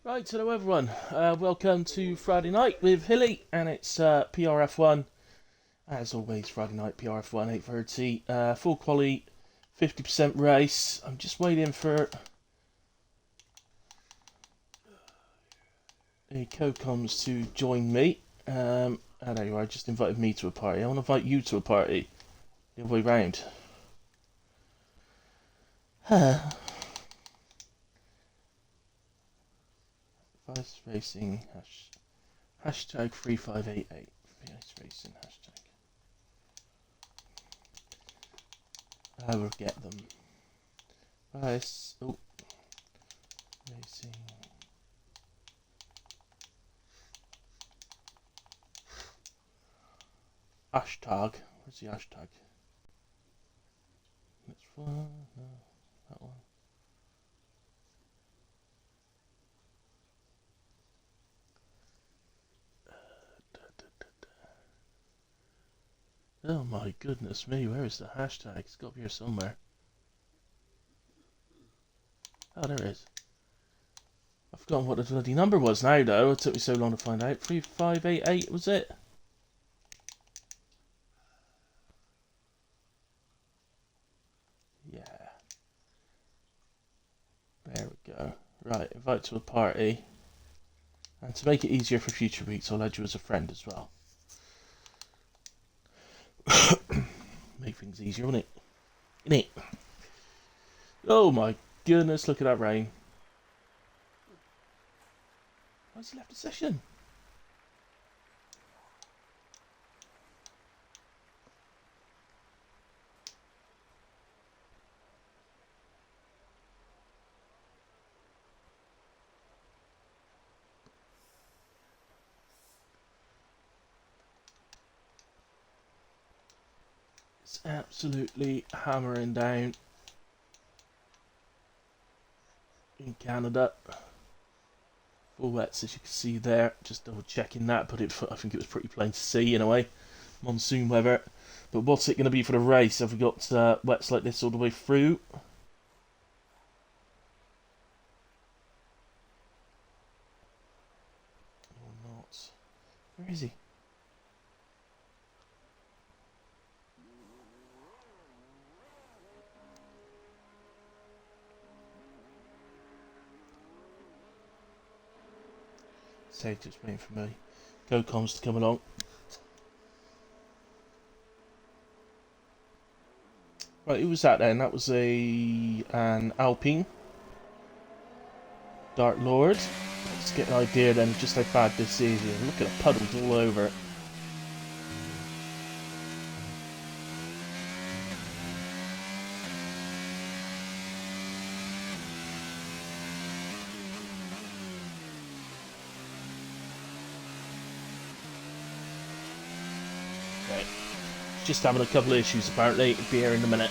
Right, hello everyone. Welcome to Friday night with Hilly, and it's PRF1. As always, Friday night PRF1 8:30. Full quality, 50% race. I'm just waiting for a co-coms to join me. And there you are. Just invited me to a party. I want to invite you to a party. The other way round. Vice Racing hashtag 3588. Vice Racing hashtag. I will get them. Vice. Oh. Racing. Hashtag. Where's the hashtag? Next one. No, that one. Oh my goodness me, where is the hashtag? It's got to be here somewhere. Oh, there it is. I've forgotten what the bloody number was now, though. It took me so long to find out. 3588, was it? Yeah. There we go. Right, invite to a party. And to make it easier for future weeks, I'll add you as a friend as well. Make things easier, won't it? Innit? Oh my goodness, look at that rain. Why's he left the session? It's absolutely hammering down in Canada. Full wets, as you can see there. Just double checking that, but I think it was pretty plain to see in a way. Monsoon weather. But what's it going to be for the race? Have we got wets like this all the way through? Or not? Where is he? So just waiting for me. GoComs to come along. Right, who was that then? That was an Alpine. Dark Lord. Let's get an idea then just how bad this is. Look at the puddles all over it. Okay. Just having a couple of issues apparently. Be here in a minute.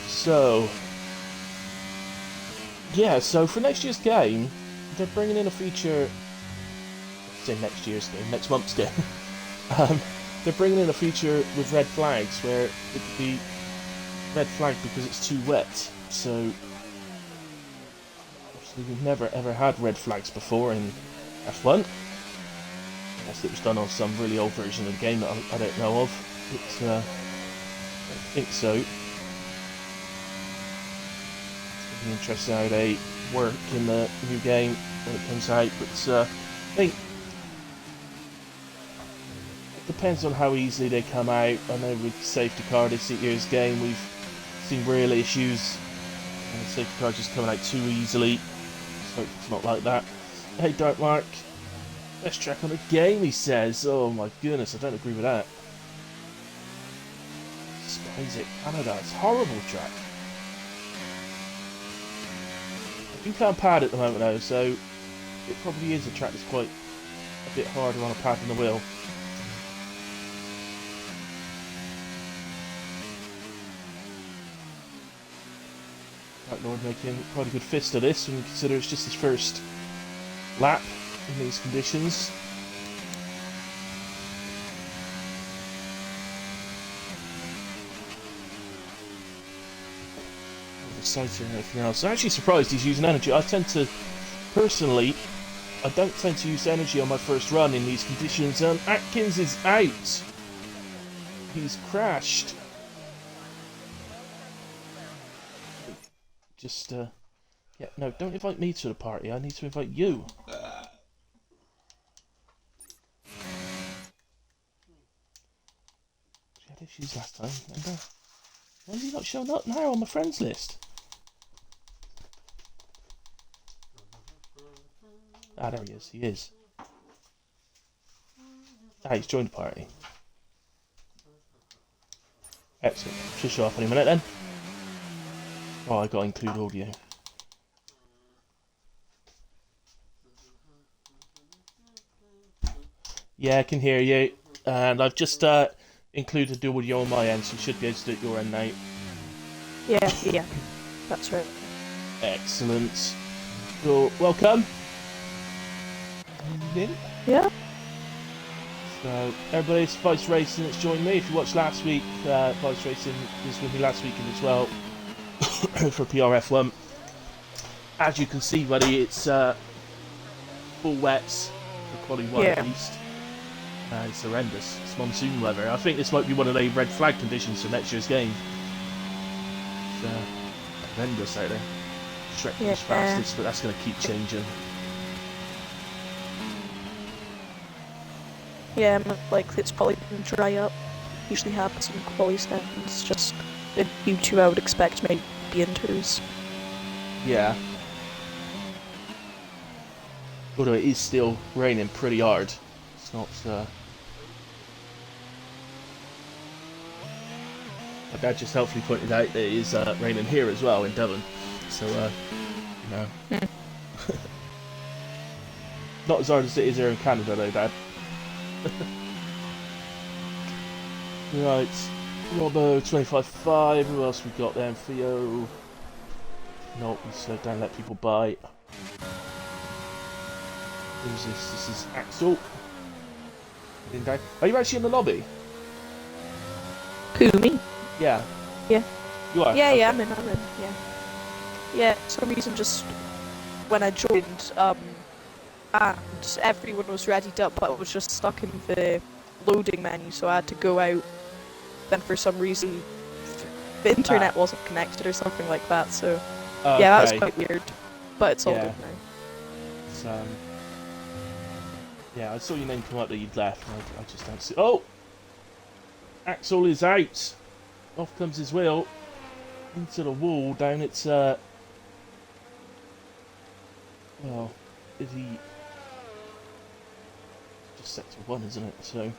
So, yeah, so for next year's game, they're bringing in a feature. Say next year's game, next month's game. They're bringing in a feature with red flags where it could be red flag because it's too wet. So, obviously, we've never ever had red flags before in F1. Unless it was done on some really old version of the game that I don't know of. I don't think so. It's going to be interesting how they work in the new game when it comes out. But I think it depends on how easily they come out. I know with safety car this year's game we've seen real issues and the safety car just coming out too easily. So it's not like that. Hey Dark Mark, best track on the game, he says. Oh my goodness, I don't agree with that. Spies Canada, it's a horrible track. You can't pad at the moment though, so it probably is a track that's quite a bit harder on a pad than the wheel. Dark Lord making quite a good fist of this when you consider it's just his first lap in these conditions. exciting and everything else. I'm actually surprised he's using energy. Personally, I don't tend to use energy on my first run in these conditions. Atkins is out. He's crashed. Just, yeah, no, don't invite me to the party. I need to invite you. We had issues last time, remember? Why is he not showing up now on my friends list? Ah, there he is. He is. Ah, he's joined the party. Excellent. Should show up any minute then. Oh, I got to include audio. Yeah, I can hear you. And I've just included the audio on my end, so you should be able to do it your end now. Yeah. That's right. Excellent. So, welcome. Yeah. So, everybody's Vice Racing that's joined me. If you watched last week, Vice Racing was with me last weekend as well for PRF1. As you can see, buddy, it's full wets for quality 1 at least. It's horrendous. It's monsoon weather. I think this might be one of the red flag conditions for next year's game. It's horrendous out there. Shrek was fastest, but that's going to keep changing. Yeah, like it's probably going to dry up. Usually happens in quality stands. Just in U2, I would expect maybe in 2s. Yeah. Although it is still raining pretty hard. It's not. My dad just helpfully pointed out that it is raining here as well in Devon. So, you know. Not as hard as it is here in Canada, though, Dad. Right, Robbo 25.5. Who else we got then? Theo. No, we slow down, let people buy. Who's this? This is Axel. Are you actually in the lobby? Who, me? Yeah. Yeah. You are? Yeah, okay. yeah, I'm in, yeah. Yeah, for some reason just when I joined, and everyone was readied up, but I was just stuck in the loading menu, so I had to go out. Then for some reason, the internet wasn't connected or something like that, so yeah, that was quite weird. But it's all good now. It's, yeah, I saw your name come up that you'd left, and I just don't see. Oh! Axel is out! Off comes his wheel. Into the wall, down its, well, is he... Just sector 1, isn't it? So...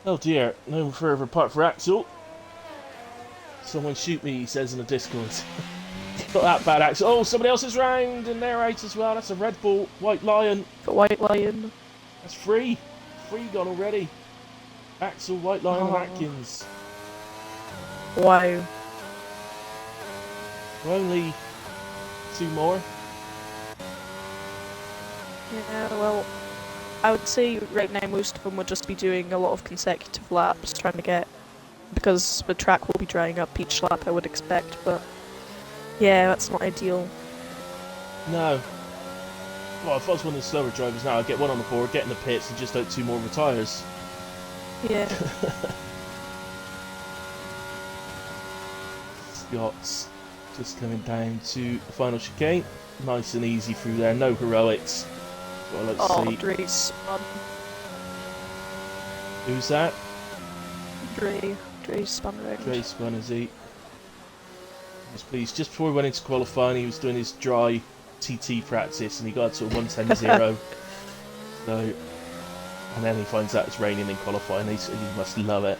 Oh dear, no further part for Axel. Someone shoot me, he says in the Discord. Not that bad, Axel. Oh, somebody else is round, and they're out as well. That's a Red Bull, White Lion. The White Lion. That's free. Free gone already. Axel, White Lion, and Atkins. Wow. We're only 2 more. Yeah, well, I would say right now most of them would just be doing a lot of consecutive laps, trying to get... Because the track will be drying up each lap, I would expect, but... Yeah, that's not ideal. No. Well, if I was one of the slower drivers now, I'd get one on the board, get in the pits, and just hope 2 more retires. Yeah. Scott's just coming down to the final chicane. Nice and easy through there, no heroics. What I like to see. Dre's spun. Who's that? Dre's spun around. Dre spun, is he? Yes, please. Just before he went into qualifying, he was doing his dry TT practice, and he got to a 110.0. So, and then he finds out it's raining in qualifying. He must love it.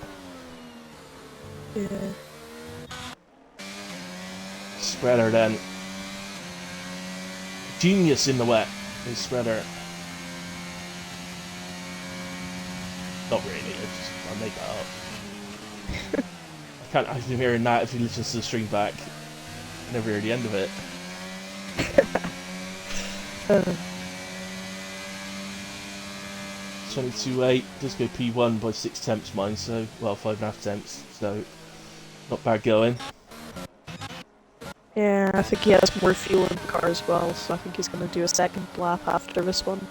Yeah. Spreader then. Genius in the wet is Spreader. Not really, I make that up. I've been hearing that if you listen to the stream back. I never hear the end of it. 22.8, does go P1 by 6 temps mine, so, well, 5.5 temps, so not bad going. Yeah, I think he has more fuel in the car as well, so I think he's going to do a second lap after this one.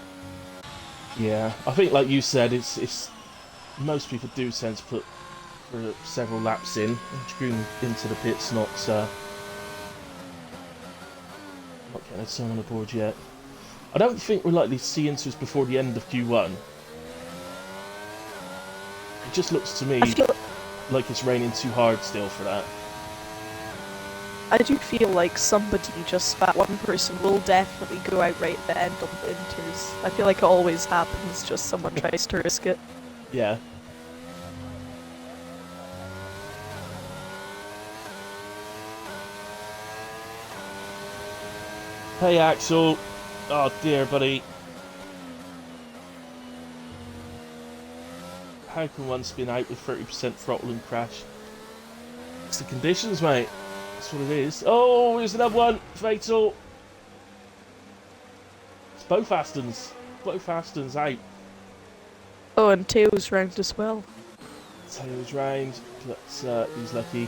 Yeah, I think like you said, it's most people do tend to put for several laps in. Dragoon into the pits, not getting a turn on the board yet. I don't think we're likely to see into us before the end of Q1. It just looks to me like it's raining too hard still for that. I do feel like that one person will definitely go out right at the end on the inters. I feel like it always happens, just someone tries to risk it. Yeah. Hey Axel. Oh dear, buddy. How can one spin out with 30% throttle and crash? It's the conditions, mate. That's what it is. Oh, here's another one. Fatal. It's both Astons. Both Astons out. Oh, and Tails round as well. Tails round. But he's lucky.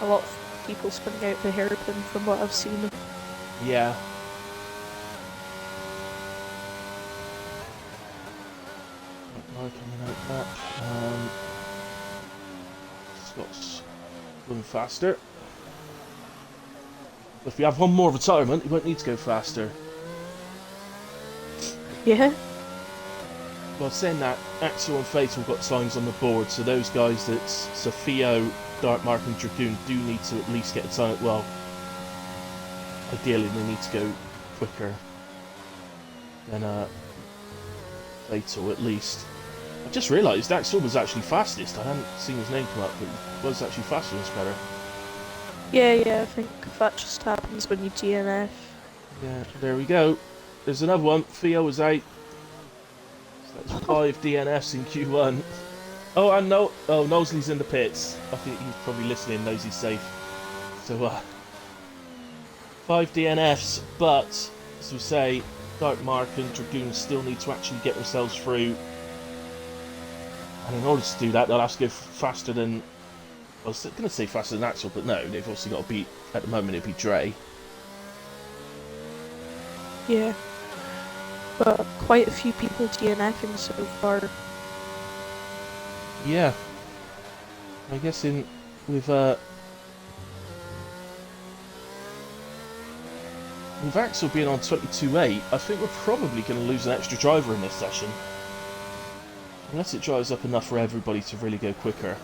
A lot of people spinning out the hairpin from what I've seen. Yeah. Coming out back. Scott's going faster. If we have one more retirement, he won't need to go faster. Yeah. Well, saying that, Axel and Fatal got signs on the board, so those guys that's Sophio, Darkmark and Dragoon do need to at least get a time. Well, ideally they need to go quicker than Fatal at least. I just realised Axel was actually fastest. I hadn't seen his name come up, but he was actually faster than Spreader. Yeah, I think that just happens when you DNF. Yeah, there we go. There's another one. Theo was out. So that's 5 DNFs in Q1. Oh, and no. Oh, Knowsley's in the pits. I think he's probably listening, knows he's safe. So, 5 DNFs, but, as we say, Darkmark and Dragoon still need to actually get themselves through. And in order to do that, they'll have to go faster than... I was going to say faster than Axel, but no, they've obviously got to beat... At the moment, it'd be Dre. Yeah. But quite a few people DNFing so far. Yeah. I guess with Axel being on 22.8, I think we're probably going to lose an extra driver in this session. Unless it drives up enough for everybody to really go quicker.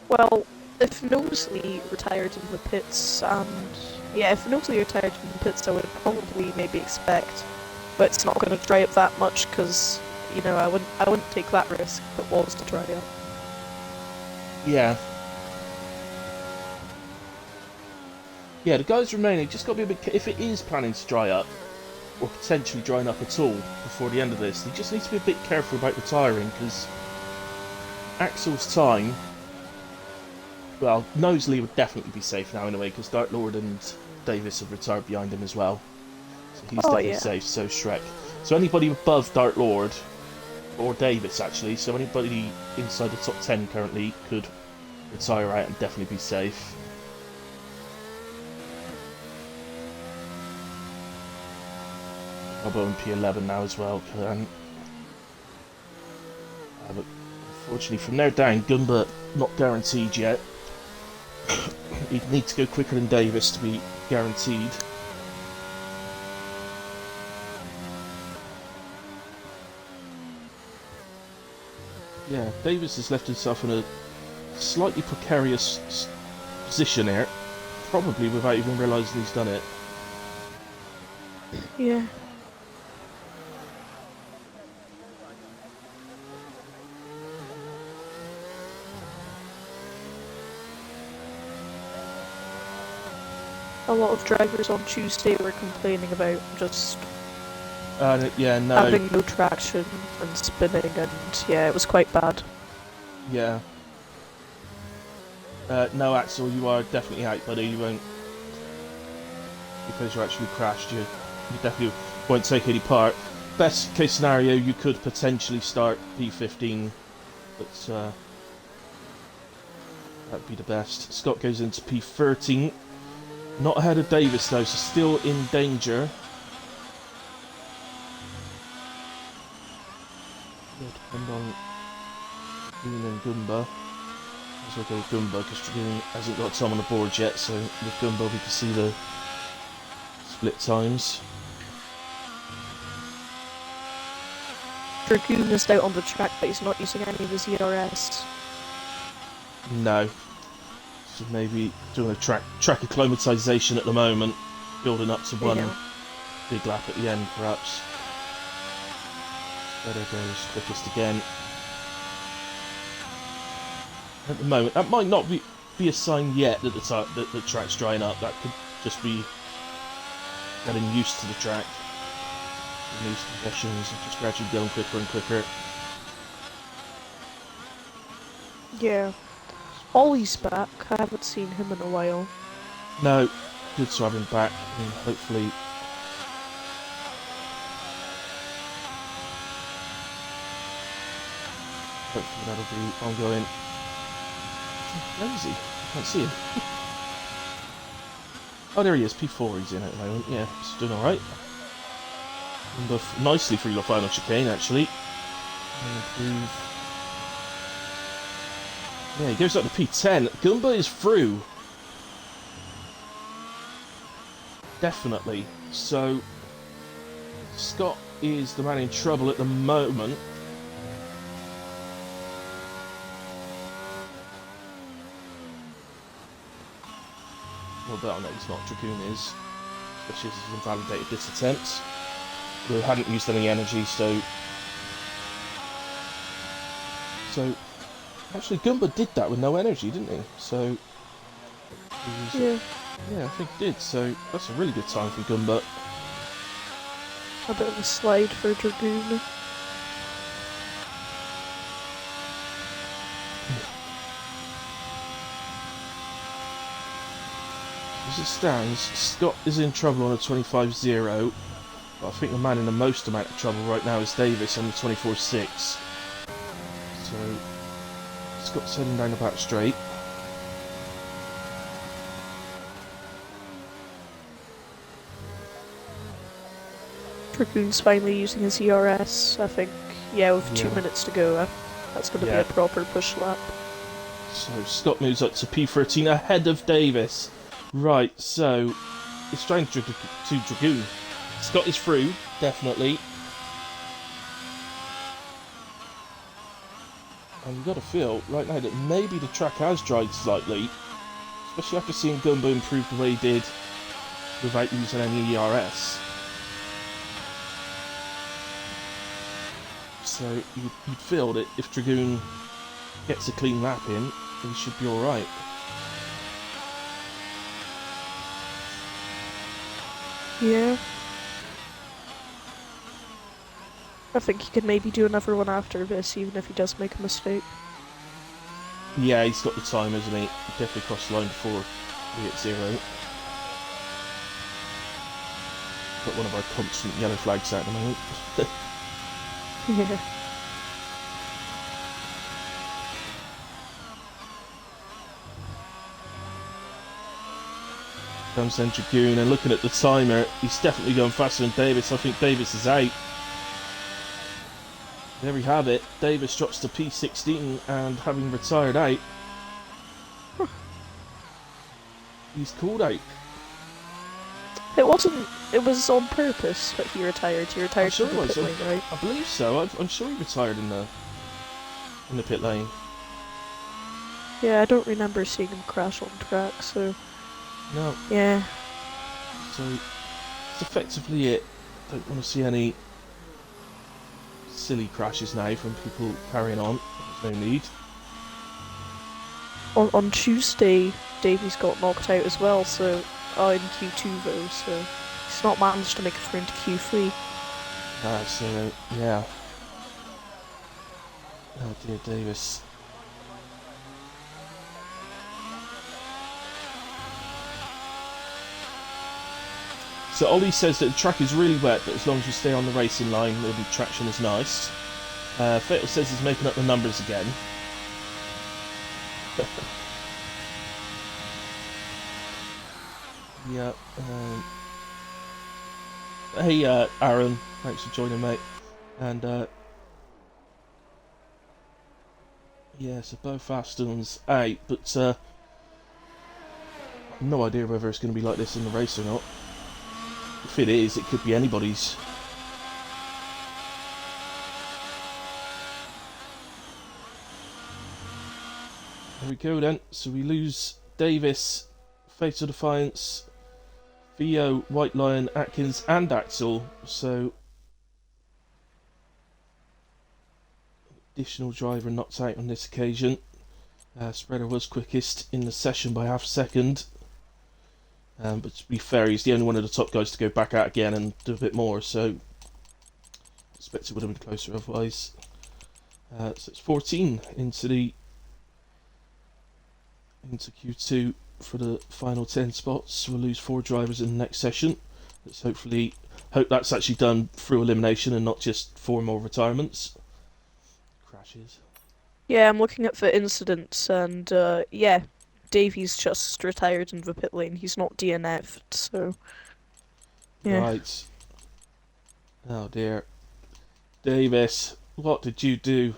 Well, if Knowsley retired in the pits, if Knowsley retired in the pits, I would probably maybe expect, but it's not going to dry up that much because, you know, I wouldn't take that risk if it was to dry up. Yeah. Yeah, the guys remaining just got to be a bit. If it is planning to dry up, or potentially drying up at all before the end of this, they just need to be a bit careful about retiring because Axel's time. Well, Knowsley would definitely be safe now anyway, because Dark Lord and Davis have retired behind him as well. So he's definitely safe, so Shrek. So anybody above Dark Lord, or Davis actually, so anybody inside the top 10 currently could retire out and definitely be safe. Robbo in P11 now as well. But unfortunately from there down, Gumba not guaranteed yet. He'd need to go quicker than Davis to be guaranteed. Yeah, Davis has left himself in a slightly precarious position here, probably without even realising he's done it. Yeah. A lot of drivers on Tuesday were complaining about just having no traction and spinning, and yeah, it was quite bad. Yeah. No, Axel, you are definitely out, buddy. You won't, because you actually crashed. You definitely won't take any part. Best case scenario, you could potentially start P15, but That'd be the best. Scott goes into P13. Not ahead of Davis though, so still in danger. It'll depend on Dragoon and Goomba. As well go with Goomba because Dragoon hasn't got time on the board yet, so with Goomba we can see the split times. Dragoon is out on the track, but he's not using any of his ERS. No. So maybe doing a track acclimatization at the moment, building up to one big lap at the end perhaps. Better goes quickest again. At the moment, that might not be a sign yet that the track's drying up. That could just be getting used to the track. In these conditions, and just gradually going quicker and quicker. Yeah. Ollie's back. I haven't seen him in a while. No, good to have him back, and hopefully that'll be ongoing. Where is he? I can't see him. Oh, there he is. P4 he's in at the moment. Yeah, he's doing alright. Nicely through the final chicane, actually. Yeah, he goes up to P10. Goomba is through. Definitely. So, Scott is the man in trouble at the moment. Well, but I know he's not. Dragoon is. Especially as he's invalidated this attempt. We hadn't used any energy, so actually Goomba did that with no energy, didn't he? So Yeah, I think he did. So that's a really good time for Goomba. a bit of a slide for Dragoon. As it stands, Scott is in trouble on a 25-0. But I think the man in the most amount of trouble right now is Davis on the 24-6. So Scott's heading down the back straight. Dragoon's finally using his ERS, I think. Yeah, with 2 minutes to go, that's going to be a proper push lap. So Scott moves up to P13 ahead of Davis. Right, so it's trying to Dragoon. Scott is through, definitely. And you've got to feel right now that maybe the track has dried slightly, especially after seeing Goomba improve the way he did without using any ERS. So you'd feel that if Dragoon gets a clean lap in, he should be alright. Yeah. I think he could maybe do another one after this, even if he does make a mistake. Yeah, he's got the time, hasn't he? He definitely crossed the line before we hit 0. Got one of our constant yellow flags out at the moment. Yeah. Comes then Dragoon, and looking at the timer, he's definitely going faster than Davis. I think Davis is out. There we have it. Davis drops to P16, and having retired out, he's called out. It wasn't. It was on purpose that he retired. He retired I'm sure from the it was. pit lane, right? I believe so. I'm sure he retired in the pit lane. Yeah, I don't remember seeing him crash on track, so... No. Yeah. So, it's effectively it. Don't want to see any silly crashes now from people carrying on. There's no need. On Tuesday, Davies got knocked out as well, so... Oh, in Q2 though, so... He's not managed to make it through into Q3. So, yeah. Oh dear, Davis. So Ollie says that the track is really wet, but as long as you stay on the racing line, the traction is nice. Fatal says he's making up the numbers again. Yeah. Hey, Aaron. Thanks for joining, mate. And yeah, so both Astons out, but no idea whether it's going to be like this in the race or not. If it is, it could be anybody's. There we go then. So we lose Davis, Fatal Defiance, Theo, White Lion, Atkins, and Axel. So additional driver knocked out on this occasion. Spreader was quickest in the session by half a second. But to be fair, he's the only one of the top guys to go back out again and do a bit more, so I expect it would have been closer otherwise. So it's 14 into Q2 for the final 10 spots. We'll lose 4 drivers in the next session. Let's hope that's actually done through elimination and not just 4 more retirements. Crashes. Yeah, I'm looking at the incidents, and yeah, Davey's just retired in the pit lane. He's not DNF'd, so yeah. Right. Oh dear. Davis, what did you do?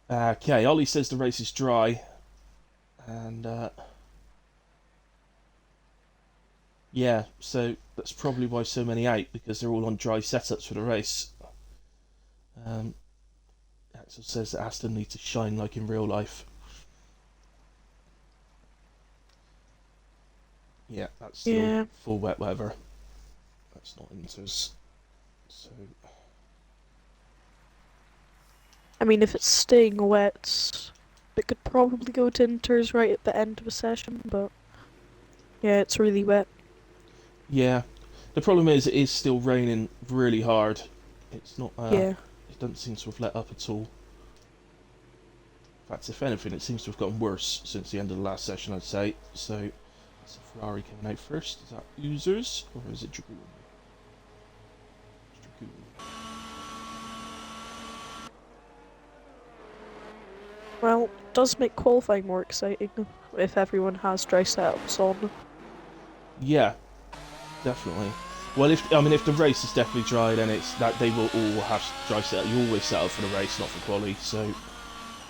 Okay, Ollie says the race is dry, and yeah, so that's probably why so many out, because they're all on dry setups for the race. Axel says that Aston needs to shine like in real life. Yeah, that's still full wet weather. That's not inters. So I mean, if it's staying wet, it could probably go to inters right at the end of a session, but yeah, it's really wet. yeah, the problem is it is still raining really hard. It's not. Yeah. It doesn't seem to have let up at all. In fact, if anything, it seems to have gotten worse since the end of the last session, I'd say. So, it's a Ferrari coming out first. Is that Users or is it Dragoon? It's Dragoon. Well, it does make qualifying more exciting if everyone has dry setups on. Yeah, definitely. Well, if the race is definitely dry, then it's that they will all have dry setup. You always set up for the race, not for quali. So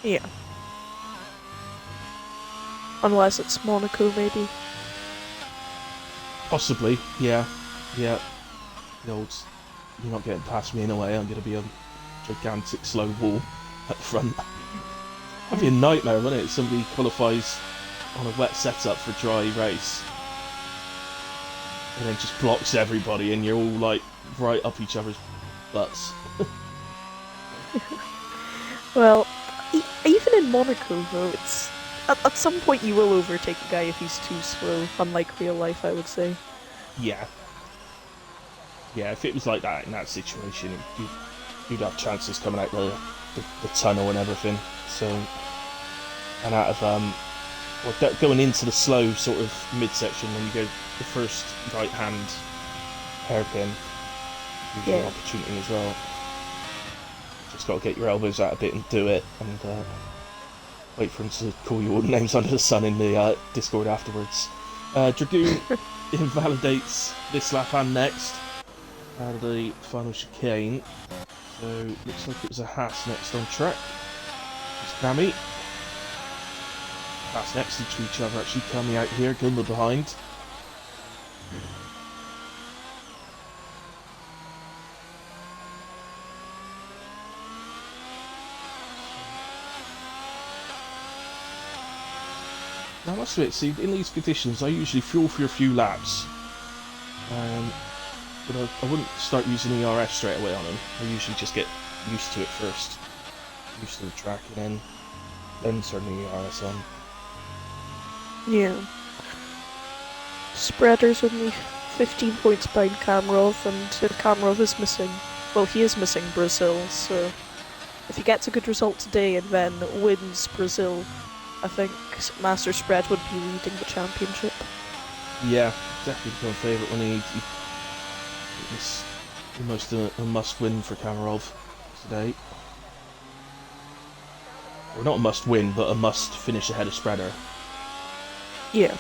yeah. Unless it's Monaco, maybe. possibly, yeah. The old, you're not getting past me in a way. I'm going to be a gigantic slow wall at the front. That'd be a nightmare, wouldn't it? Somebody qualifies on a wet setup for a dry race, and then just blocks everybody, and you're all like right up each other's butts. Well, even in Monaco, though, it's at some point you will overtake a guy if he's too slow, unlike real life, I would say. Yeah, if it was like that in that situation, you'd have chances coming out the tunnel and everything. So, and out of going into the slow sort of midsection when you go the first right hand hairpin, gives you an opportunity as well. Just got to get your elbows out a bit and do it, and wait for him to call you all the names under the sun in the Discord afterwards. Dragoon invalidates this lap and next out of the final chicane. So looks like it was a Haas next on track. It's Cammy. Haas next to each other actually coming out here, Gumba behind. Now I must admit, see, in these conditions I usually fuel for a few laps. But I wouldn't start using ERS straight away on them. I usually just get used to it first. Used to the track and then turn the ERS on. Yeah. Spreader's only 15 points behind Kamrov, and Kamrov is missing... Well, he is missing Brazil, so... If he gets a good result today and then wins Brazil, I think Master Spread would be leading the championship. Yeah, definitely become a favourite when it's almost a must-win for Kamarov today. Or not a must win, but a must finish ahead of Spreader. Yeah.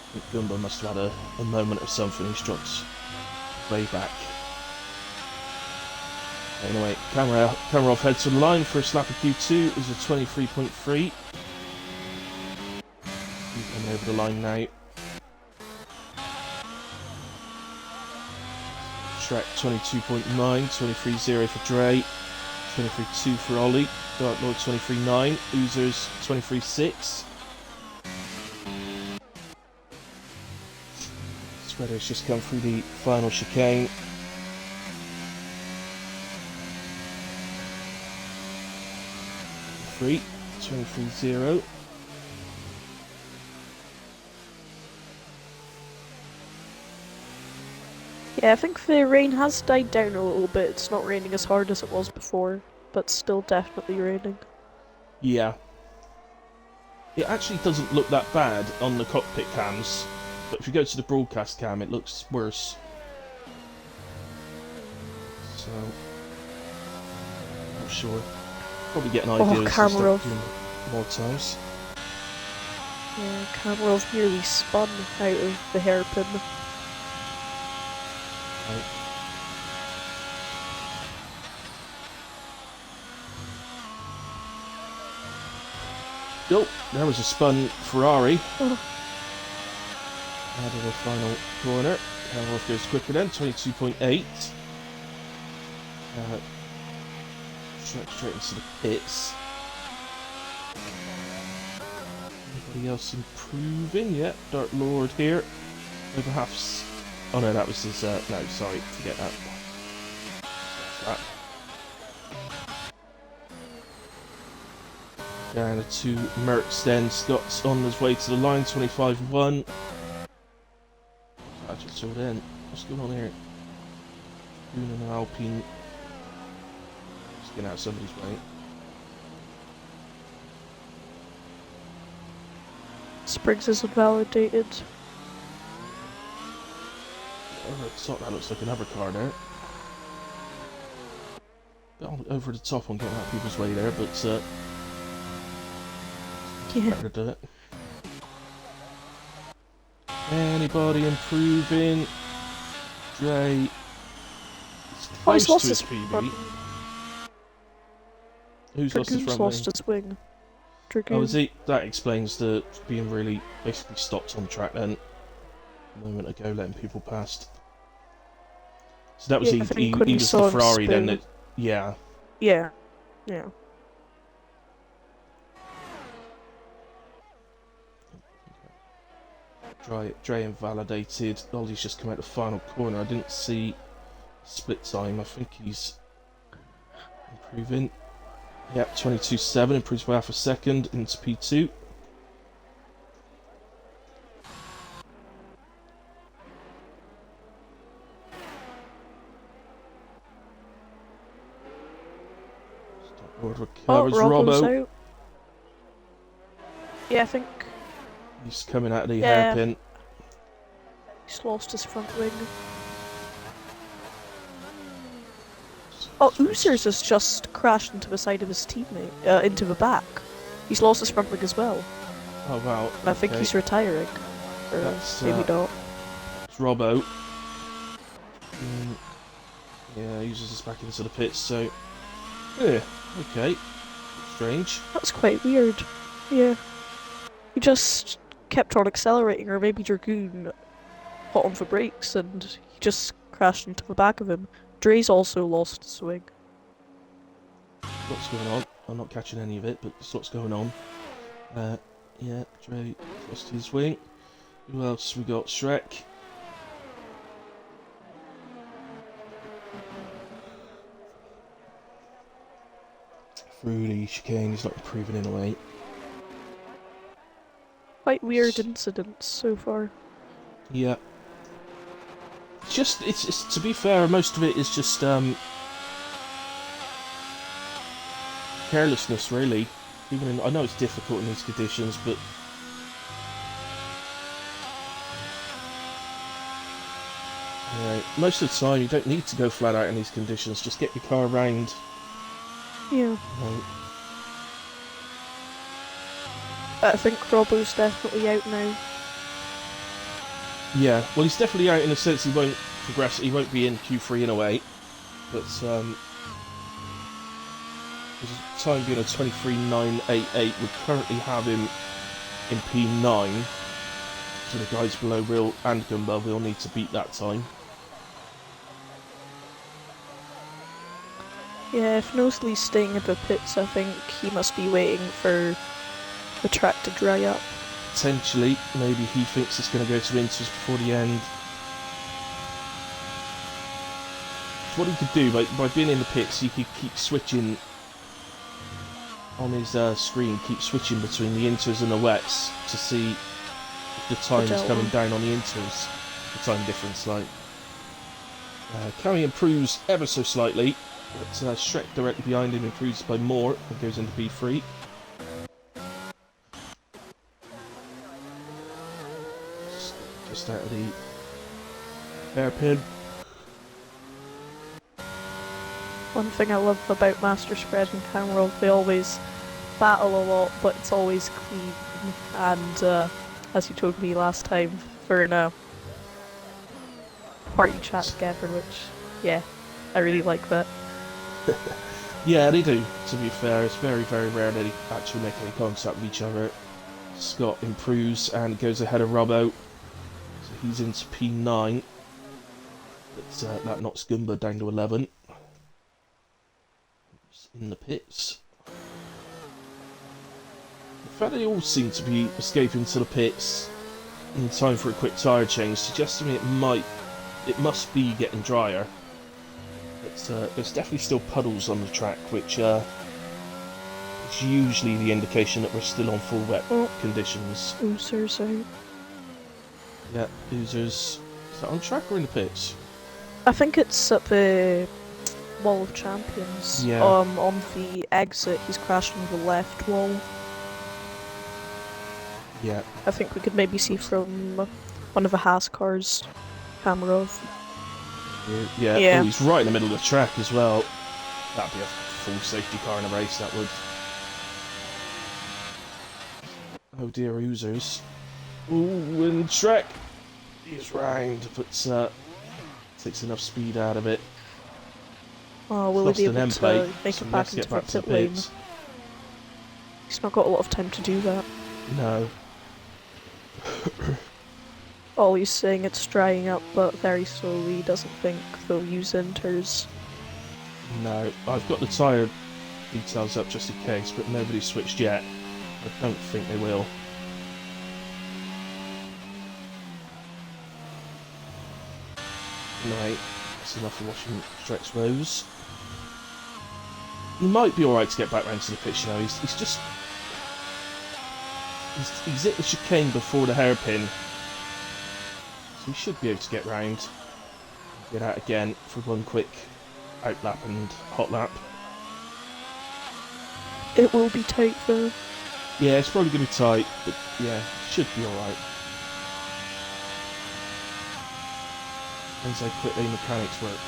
I think Gumbo must have had a moment of something. He's dropped way back. Anyway, Kamarov heads to the line. First lap of Q2 is a 23.3. He's coming over the line now. Shrek 22.9, 23.0 for Dre, 23.2 for Ollie, Dark Lord 23.9, Oozers 23.6. Spreader's just come through the final chicane. Free, 23.0. Yeah, I think the rain has died down a little bit. It's not raining as hard as it was before, but still definitely raining. Yeah. It actually doesn't look that bad on the cockpit cams, but if you go to the broadcast cam, it looks worse. So, not sure. Probably get an idea as to start doing more times. Yeah, Kamarov nearly spun out of the hairpin. Right. Oh, there was a spun Ferrari. Oh. Out of the final corner. Kamarov goes quicker then, 22.8. Straight into the pits. Anybody else improving? Yeah, Dark Lord here. Over half. Oh no, that was his. No, sorry, forget that. That's that. Down to 2 Mercs then. Scott's on his way to the line, 25.1. I just saw it in. What's going on here? Boone and Alpine. Just getting out of somebody's way. Springs is invalidated. Over the top, that looks like another car there. Got over the top on getting out of people's way there, but Yeah. better to do it. Anybody improving? Dre. Oh, he's Close lost to his his PB. front. Who's lost his Dragoon's front lost wing? his wing. Dragoon. Oh, is he? That explains the being really basically stopped on the track then. A moment ago, letting people past. So that was Yeah, I think when he we was saw the him Ferrari then. spin. That, yeah. Yeah. Yeah. Dre invalidated. Ollie's just come out the final corner. I didn't see split time. I think he's improving. Yep, 22.7, improves by half a second into P2. Lord recovers. Robbo's Robbo. out. Yeah, I think He's coming out of the Yeah. hairpin. he's lost his front wing. Oh, Oozers has just crashed into the side of his teammate, into the back. He's lost his front wing as well. Oh wow. I think okay. he's retiring. Or That's, maybe not. It's Robbo. Yeah, he uses us back into the pits, so... Yeah, okay. Strange. That's quite weird. Yeah. He just kept on accelerating, or maybe Dragoon put on for brakes and he just crashed into the back of him. Dre's also lost his wing. What's going on? I'm not catching any of it, but that's what's going on. Yeah, Dre lost his wing. Who else? We got Shrek. Through the chicane, he's not improving in a way. Quite weird incidents so far. Yeah. It's to be fair, most of it is just carelessness, really. Even in, I know it's difficult in these conditions, but most of the time you don't need to go flat out in these conditions. Just get your car around. Yeah. Right. I think Robbo's definitely out now. Yeah, well, he's definitely out in the sense he won't progress. He won't be in Q3 in a way, but his time being a 23.988, we currently have him in P9. So the guys below Will and Gumba will need to beat that time. Yeah, if Nosley's staying in the pits, I think he must be waiting for the track to dry up. Potentially, maybe he thinks it's going to go to Inters before the end. So what he could do, by being in the pits, he could keep switching on his screen, keep switching between the Inters and the wets to see if the time is coming down on the Inters. The time difference, like. Cammy improves ever so slightly, but Shrek directly behind him improves by more and goes into B3. Just out of the hairpin. One thing I love about Master Spread and Cameron, they always battle a lot, but it's always clean. And as you told me last time, for a party chat together, which, yeah, I really like that. Yeah, they do, to be fair. It's very, very rare that they actually make any contact with each other. Scott improves and goes ahead of Robbo. So he's into P9. But that knocks Gumba down to 11. He's in the pits. The fact that they all seem to be escaping to the pits in time for a quick tyre change suggests to me it must be getting drier. There's definitely still puddles on the track, which is usually the indication that we're still on full wet conditions. Oozers out. Yeah, Oozers. Is that on track or in the pits? I think it's at the Wall of Champions. Yeah. On the exit, he's crashed on the left wall. Yeah. I think we could maybe see from one of the Haas cars, camera. Yeah. Yeah. Oh, he's right in the middle of the track as well. That'd be a full safety car in a race, that would. Oh dear, Oozers. Ooh, and Shrek! He's round, but takes enough speed out of it. Oh, will he be able to make so it back into the pit lane? He's not got a lot of time to do that. No. All he's saying it's drying up, but very slowly. He doesn't think they'll use Inters. No, I've got the tyre details up just in case, but nobody's switched yet. I don't think they will. Right, that's enough of washing Shrek's woes. He might be alright to get back round to the pitch now. He's just... He's hit the chicane before the hairpin. So he should be able to get round. Get out again for one quick out lap and hot lap. It will be tight though. Yeah, it's probably going to be tight, but yeah, should be alright. Depends how quickly mechanics work.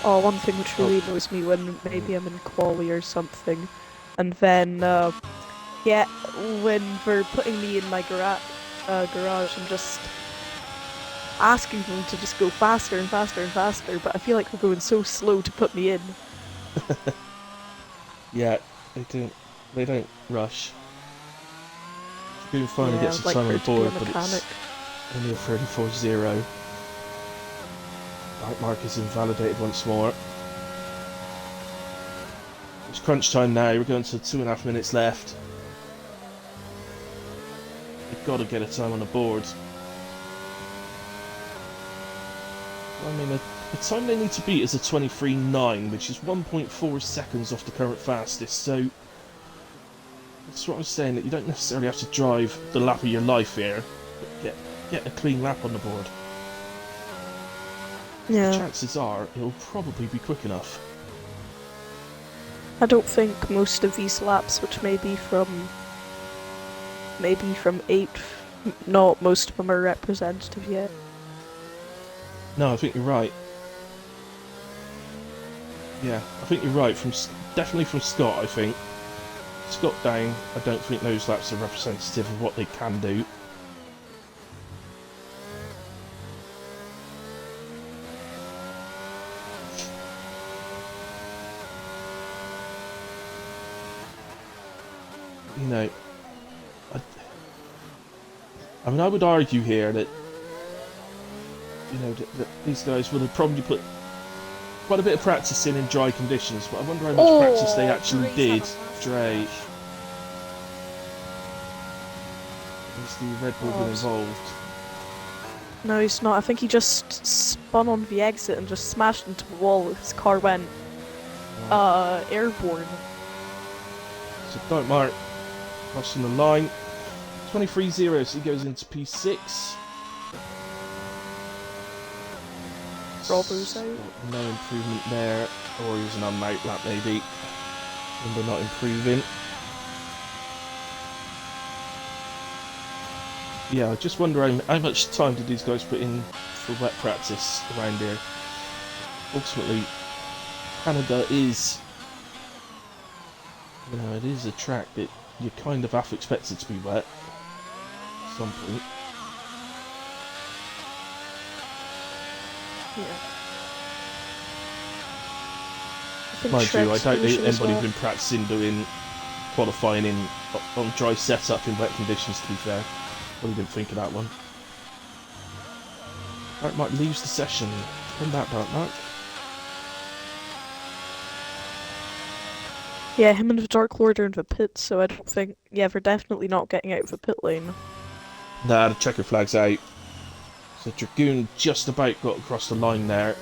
Oh, one thing which really annoys me when maybe I'm in quali or something, and then, yeah, when they're putting me in my garage, I'm just asking them to just go faster and faster and faster, but I feel like they're going so slow to put me in. Yeah, they don't rush. It's been fun to get some like time on the board, but mechanic. it's only a 34-0. Right mark is invalidated once more. It's crunch time now, we're going to 2.5 minutes left. We've got to get a time on the board. I mean, the time they need to beat is a 23.9, which is 1.4 seconds off the current fastest, so that's what I'm saying, that you don't necessarily have to drive the lap of your life here, but get a clean lap on the board. Yeah. The chances are it'll probably be quick enough. I don't think most of these laps, which may be from 8th, not most of them are representative yet. No, I think you're right. Yeah, I think you're right. Definitely from Scott, I think. Scott down, I don't think those laps are representative of what they can do. You know, I mean, I would argue here that, you know, that these guys would have probably put quite a bit of practice in dry conditions, but I wonder how much practice they actually did. Dre. Is the Red Bull been involved? No, he's not. I think he just spun on the exit and just smashed into the wall. His car went airborne. So don't mark crossing the line. 23-0, so he goes into P6. Robbo's out. No improvement there, or he was an unmount lap maybe. And they're not improving. Yeah, I just wonder how much time did these guys put in for wet practice around here. Ultimately, Canada is, you know, it is a track that you kind of half expect it to be wet at some point. Yeah. Mind you, I doubt anybody's been practicing doing qualifying on dry setup in wet conditions, to be fair. Probably didn't think of that one. That might lose the session. Come back, Dark. Yeah, him and the Dark Lord are in the pits, so I don't think... Yeah, they're definitely not getting out of the pit lane. Nah, the checker flag's out. So Dragoon just about got across the line there.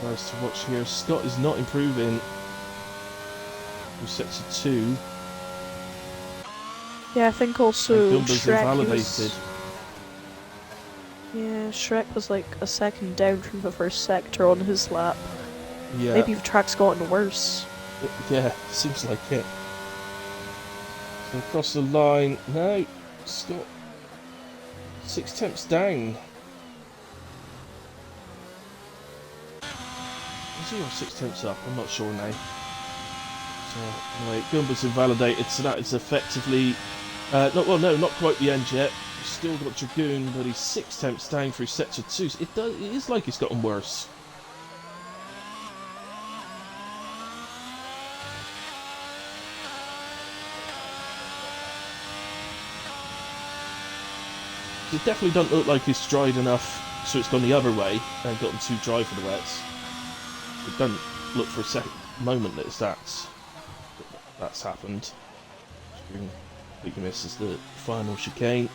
Nice to watch here. Scott is not improving. Who sets a 2. Yeah, I think also Gumba's Shrek invalidated. Yeah, Shrek was like a second down from the first sector on his lap. Yeah. Maybe the track's gotten worse. Yeah, seems like it. So across the line. No, Scott. 6 tenths down. Is he or 6 tenths up? I'm not sure now. So anyway, Gumba's invalidated, so that is effectively not quite the end yet. He's still got Dragoon, but he's 6 tenths down through sector 2. So it is like it's gotten worse. It definitely doesn't look like it's dried enough, so it's gone the other way and gotten too dry for the wets. It doesn't look for a second moment that that's happened. He misses the final chicane.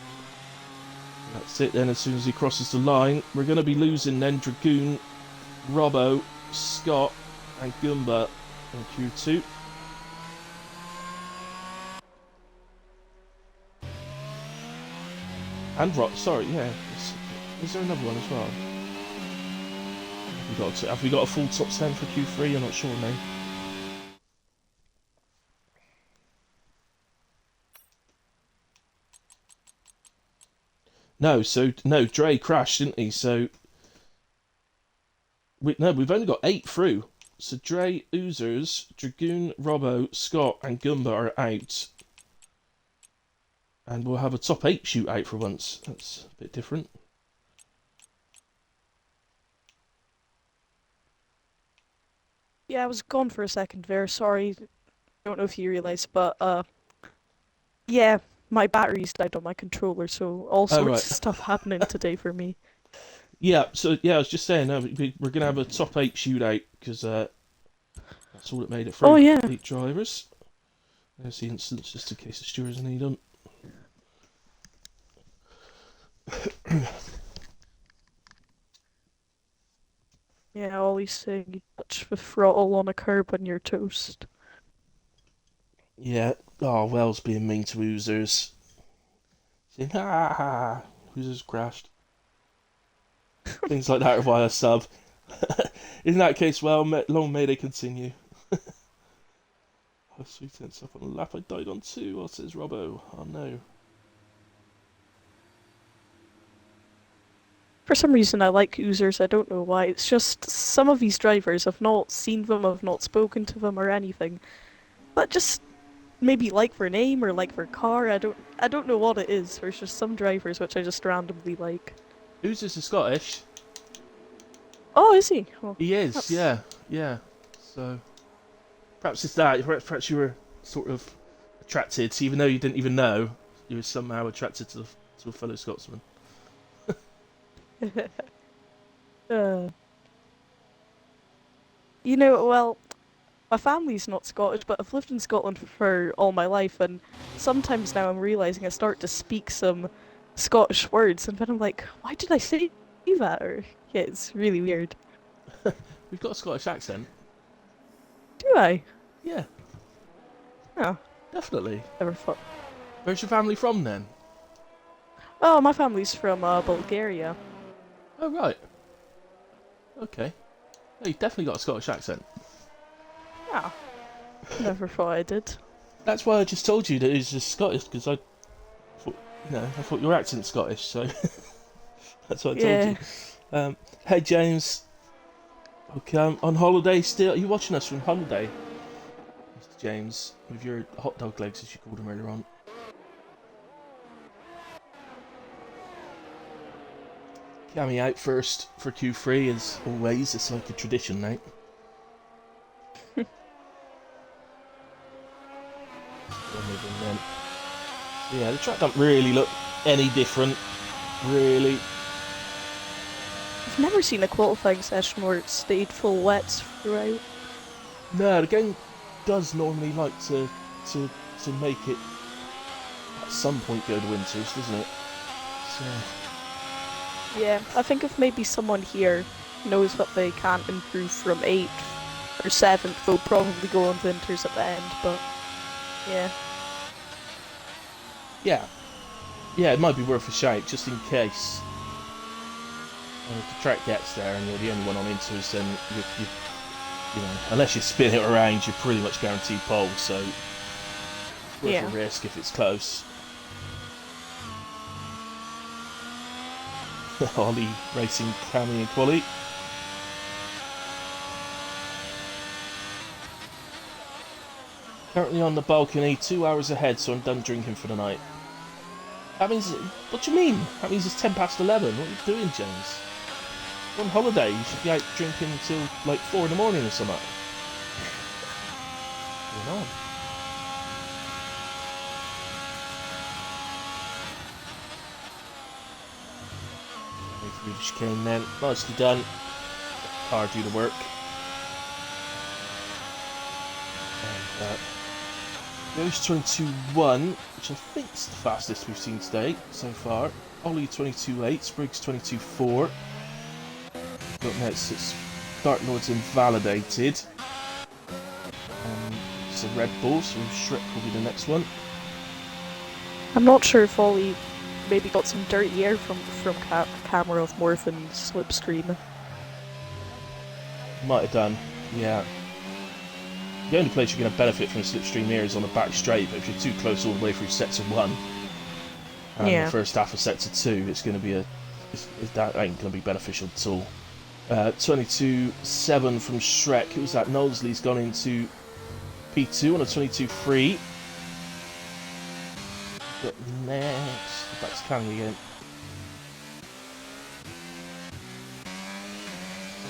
That's it then. As soon as he crosses the line, we're going to be losing then Dragoon, Robbo, Scott, and Gumba in Q2. And sorry, yeah. Is there another one as well? Have we got a full top 10 for Q3? I'm not sure now. No, Dre crashed, didn't he? So we've only got 8 through. So Dre, Oozers, Dragoon, Robbo, Scott, and Gumba are out. And we'll have a top 8 shootout for once. That's a bit different. Yeah, I was gone for a second there, sorry. I don't know if you realised, but yeah, my battery's died on my controller, so all sorts of stuff happening today for me. Yeah, so yeah, I was just saying, we're going to have a top 8 shootout, because that's all that made it through. Oh, yeah. 8 drivers. There's the instance, just in case the stewards need them. Yeah, always saying you touch the throttle on a curb and you're toast. Yeah. Oh, Wells being mean to Oozers. Saying, ha ha, Oozers crashed. Things like that are why I sub. In that case, well, long may they continue. Oh, sweet ends up on a lap. I died on 2. What says Robbo? Oh no. For some reason, I like Oozers. I don't know why. It's just some of these drivers, I've not seen them, I've not spoken to them or anything. But just maybe like their name or like their car. I don't know what it is. There's just some drivers which I just randomly like. Who's this? A Scottish? Oh, is he? Oh, He is. that's... Yeah, yeah. So perhaps it's that. Perhaps you were sort of attracted, even though you didn't even know. You were somehow attracted to a fellow Scotsman. uh, you know, well, my family's not Scottish, but I've lived in Scotland for all my life, and sometimes now I'm realizing I start to speak some Scottish words, and then I'm like, why did I say that? Or, yeah, it's really weird. We've got a Scottish accent. Do I? Yeah, Oh, definitely. never thought. Where's your family from then? Oh, my family's from Bulgaria. Oh right. Okay. Oh, you've definitely got a Scottish accent. Ah, never thought I did. That's why I just told you that he's just Scottish, because I thought, I thought your accent's Scottish, so that's what I told Yeah. you. Hey James. Okay, I'm on holiday still. Are you watching us from holiday, Mr. James, with your hot dog legs, as you called them earlier on? Cammy out first for Q3, as always. It's like a tradition, mate. Yeah, the track don't really look any different, really. I've never seen a qualifying session where it stayed full wets throughout. No, the game does normally like to make it at some point go to winters, doesn't it? So Yeah, I think if maybe someone here knows that they can't improve from 8th or 7th, they'll probably go on winters at the end, but yeah. yeah, it might be worth a shout just in case. And if the track gets there and you're the only one on inters, then you know, unless you spin it around, you're pretty much guaranteed pole. So it's worth a risk if it's close. Ollie racing Cammy and Quali. Currently on the balcony, 2 hours ahead, so I'm done drinking for the night. That means, what do you mean? That means it's 11:10. What are you doing, James? You're on holiday, you should be out drinking until like 4 in the morning or something. What's going on? Through the chicane then. Nicely done. Car do the work. And goes 22.1, which I think is the fastest we've seen today so far. Ollie 22.8, Spriggs 22.4. But now it's Dark Lord's invalidated. It's a Red Bull, so Shrek will be the next one. I'm not sure if Ollie maybe got some dirty air from camera of more than slipstream. Might have done, yeah. The only place you're going to benefit from slipstream here is on the back straight, but if you're too close all the way through sets of 1 and the first half of sets of 2, it's going to be that ain't going to be beneficial at all. 22.7 from Shrek. Who was that? Knowlesley's gone into P2 on a 22.3. But next, back to Canning again.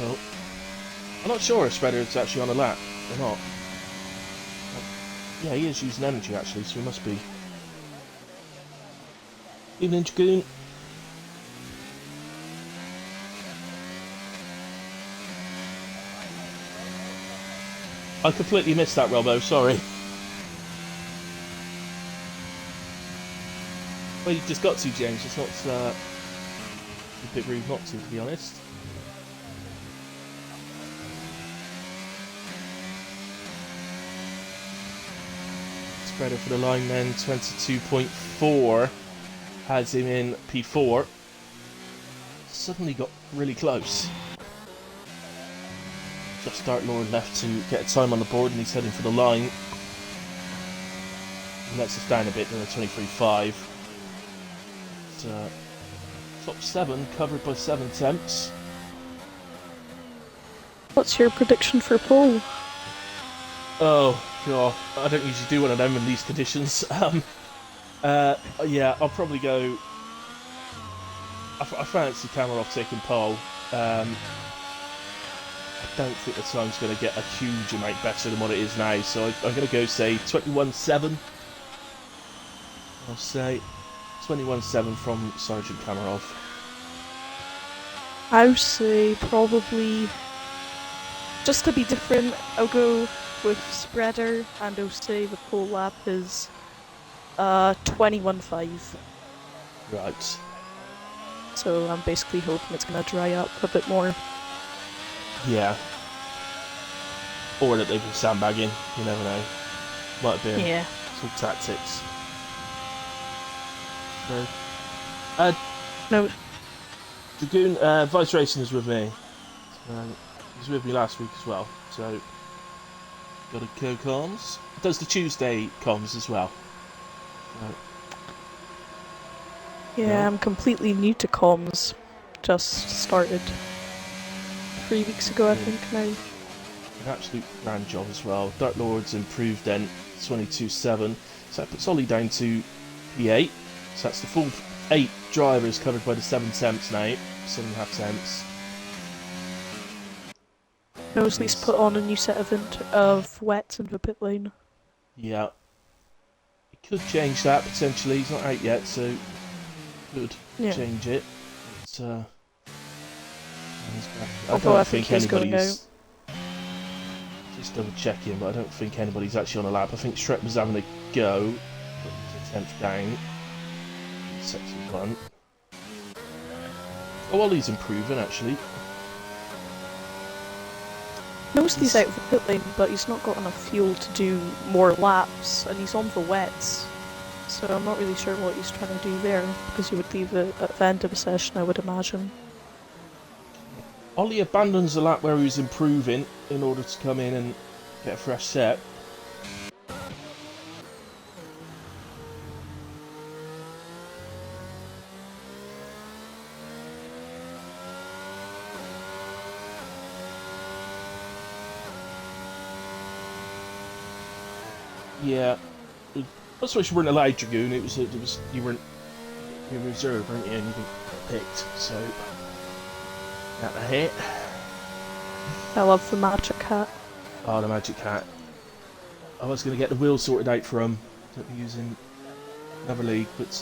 Well, I'm not sure if Spreader's actually on a lap or not. Yeah, he is using energy actually, so he must be. Evening, Dragoon. I completely missed that, Robbo, sorry. Well, you've just got to, James. It's not a bit rude not to be honest. Spreader for the line then, 22.4. Has him in P4. Suddenly got really close. Just Dark Lord left to get a time on the board, and he's heading for the line. He lets us down a bit, doing a 23.5. Top 7 covered by 7 temps. What's your prediction for pole? Oh god, I don't usually do one of them in these conditions. Yeah, I'll probably go. I fancy Kamarov taking pole. I don't think the time's going to get a huge amount better than what it is now, so I'm going to go say 21.7. I'll say 21.7 from Sergeant Kamarov. I would say probably, just to be different, I'll go with Spreader, and I'll say the pole lap is 21.5. Right. So I'm basically hoping it's going to dry up a bit more. Yeah. Or that they've been sandbagging, you never know. Might have been. Yeah. It's all tactics. So, No, Dragoon, Vice Racing is with me. He was with me last week as well, so got a co-comms. Does the Tuesday comms as well. yeah, I'm completely new to comms. Just started 3 weeks ago, I think now. An absolute grand job as well. Dark Lord's improved then 22.7, so that puts Ollie down to P8. So that's the full 8 drivers covered by the 7 temps now, 7.5 temps. Nosley's put on a new set of wets in the pit lane. Yeah. He could change that potentially. He's not out yet, so could change it. But, although I think he's going out. Just double checking, but I don't think anybody's actually on a lap. I think Shrek was having a go, but his attempt down. Section 1. Oh, Ollie's improving actually. Nosley's out of the pit lane, but he's not got enough fuel to do more laps, and he's on the wets. So I'm not really sure what he's trying to do there, because he would leave it at the end of the session, I would imagine. Ollie abandons the lap where he was improving in order to come in and get a fresh set. Yeah, that's why you weren't allowed Dragoon. It was you weren't in reserve, weren't you? And you didn't get picked, so got the hit. I love the magic hat. Oh, the magic hat. I was going to get the wheel sorted out for him. Don't be using another league, but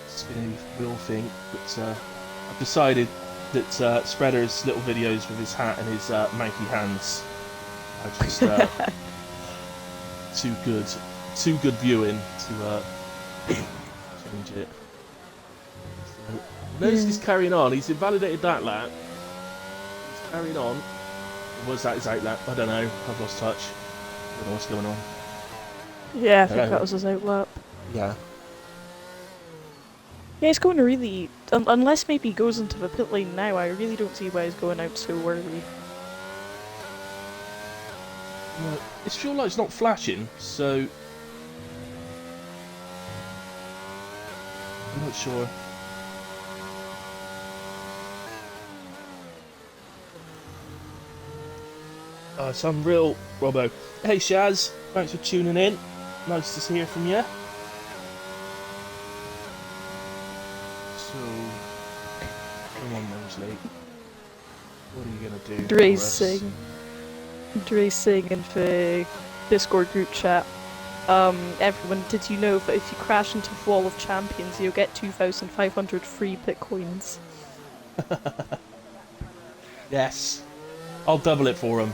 spinning wheel thing. But I've decided that Spreader's little videos with his hat and his manky hands are just too good viewing to change it. So, notice he's carrying on. He's invalidated that lap. He's carrying on. Or was that his out lap? I don't know. I've lost touch. I don't know what's going on. Yeah, I think that was his out lap. Yeah. Yeah, he's going to really... unless maybe he goes into the pit lane now, I really don't see why he's going out so early. His fuel light's not flashing, so I'm not sure. Some real Robbo. Hey Shaz, thanks for tuning in. Nice to hear from you. So, come on, Mosley. What are you gonna do? Dre's saying in the Discord group chat, everyone, did you know that if you crash into the wall of champions, you'll get 2,500 free bitcoins? Yes. I'll double it for him.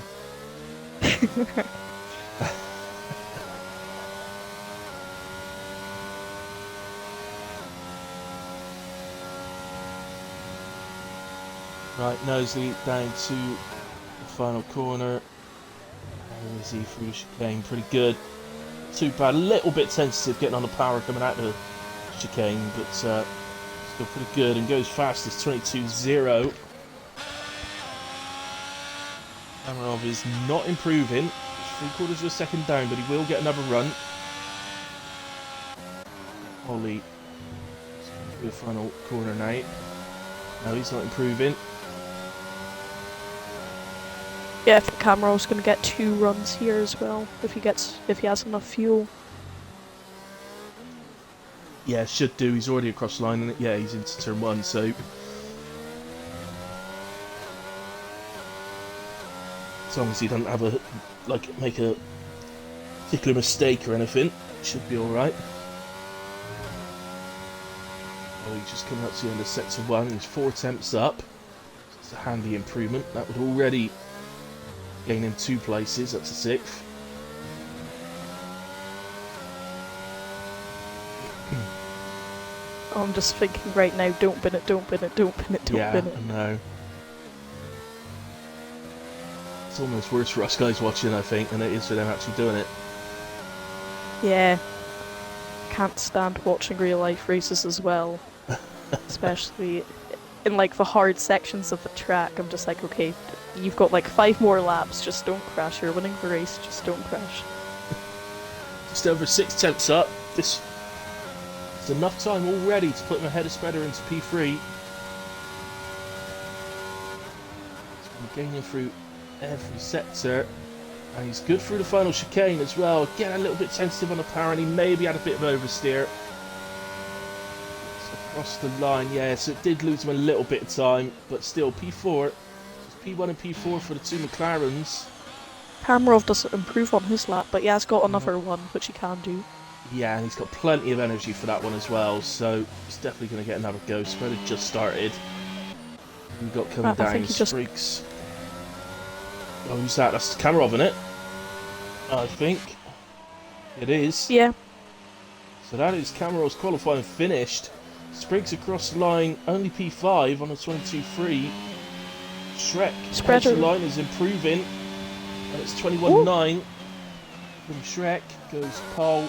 Right, Nosley down to the final corner. Easy through the chicane, pretty good. Too bad, a little bit sensitive getting on the power coming out of the chicane, but still pretty good and goes fast as 22.0. Amarov is not improving. He's 3/4 of a second down, but he will get another run. Ollie through the final corner now. No, he's not improving. Yeah, if Cameron's gonna get 2 runs here as well, if he has enough fuel. Yeah, should do. He's already across the line, and yeah, he's into turn 1, so as long as he doesn't have make a particular mistake or anything, should be all right. Oh, he's just coming up to the end of sector 1. He's 4 attempts up. It's a handy improvement. That would already gain him 2 places up to 6th. I'm just thinking right now, don't bin it, don't bin it, don't bin it, don't bin it. Yeah, I know. It's almost worse for us guys watching, I think, than it is for them actually doing it. Yeah. Can't stand watching real life races as well. Especially in like the hard sections of the track. I'm just like, okay, you've got like 5 more laps, just don't crash. You're winning the race, just don't crash. Just over 6 tenths up. This is enough time already to put him ahead of Spreader into P3. He's been gaining through every sector. And he's good through the final chicane as well. Again, a little bit tentative on the power, and he maybe had a bit of oversteer. It's across the line, yeah, so it did lose him a little bit of time, but still, P4. It's P1 and P4 for the 2 McLarens. Kamarov doesn't improve on his lap, but he has got another one, which he can do. Yeah, and he's got plenty of energy for that one as well, so he's definitely going to get another go. Spreader just started. We've got coming down, Spriggs. Oh, who's that? That's Kamarov, isn't it? I think it is. Yeah. So that is Camarov's qualifying finished. Spriggs across the line, only P5 on a 22.3. Shrek edge the line is improving, and it's 21.9. From Shrek goes pole.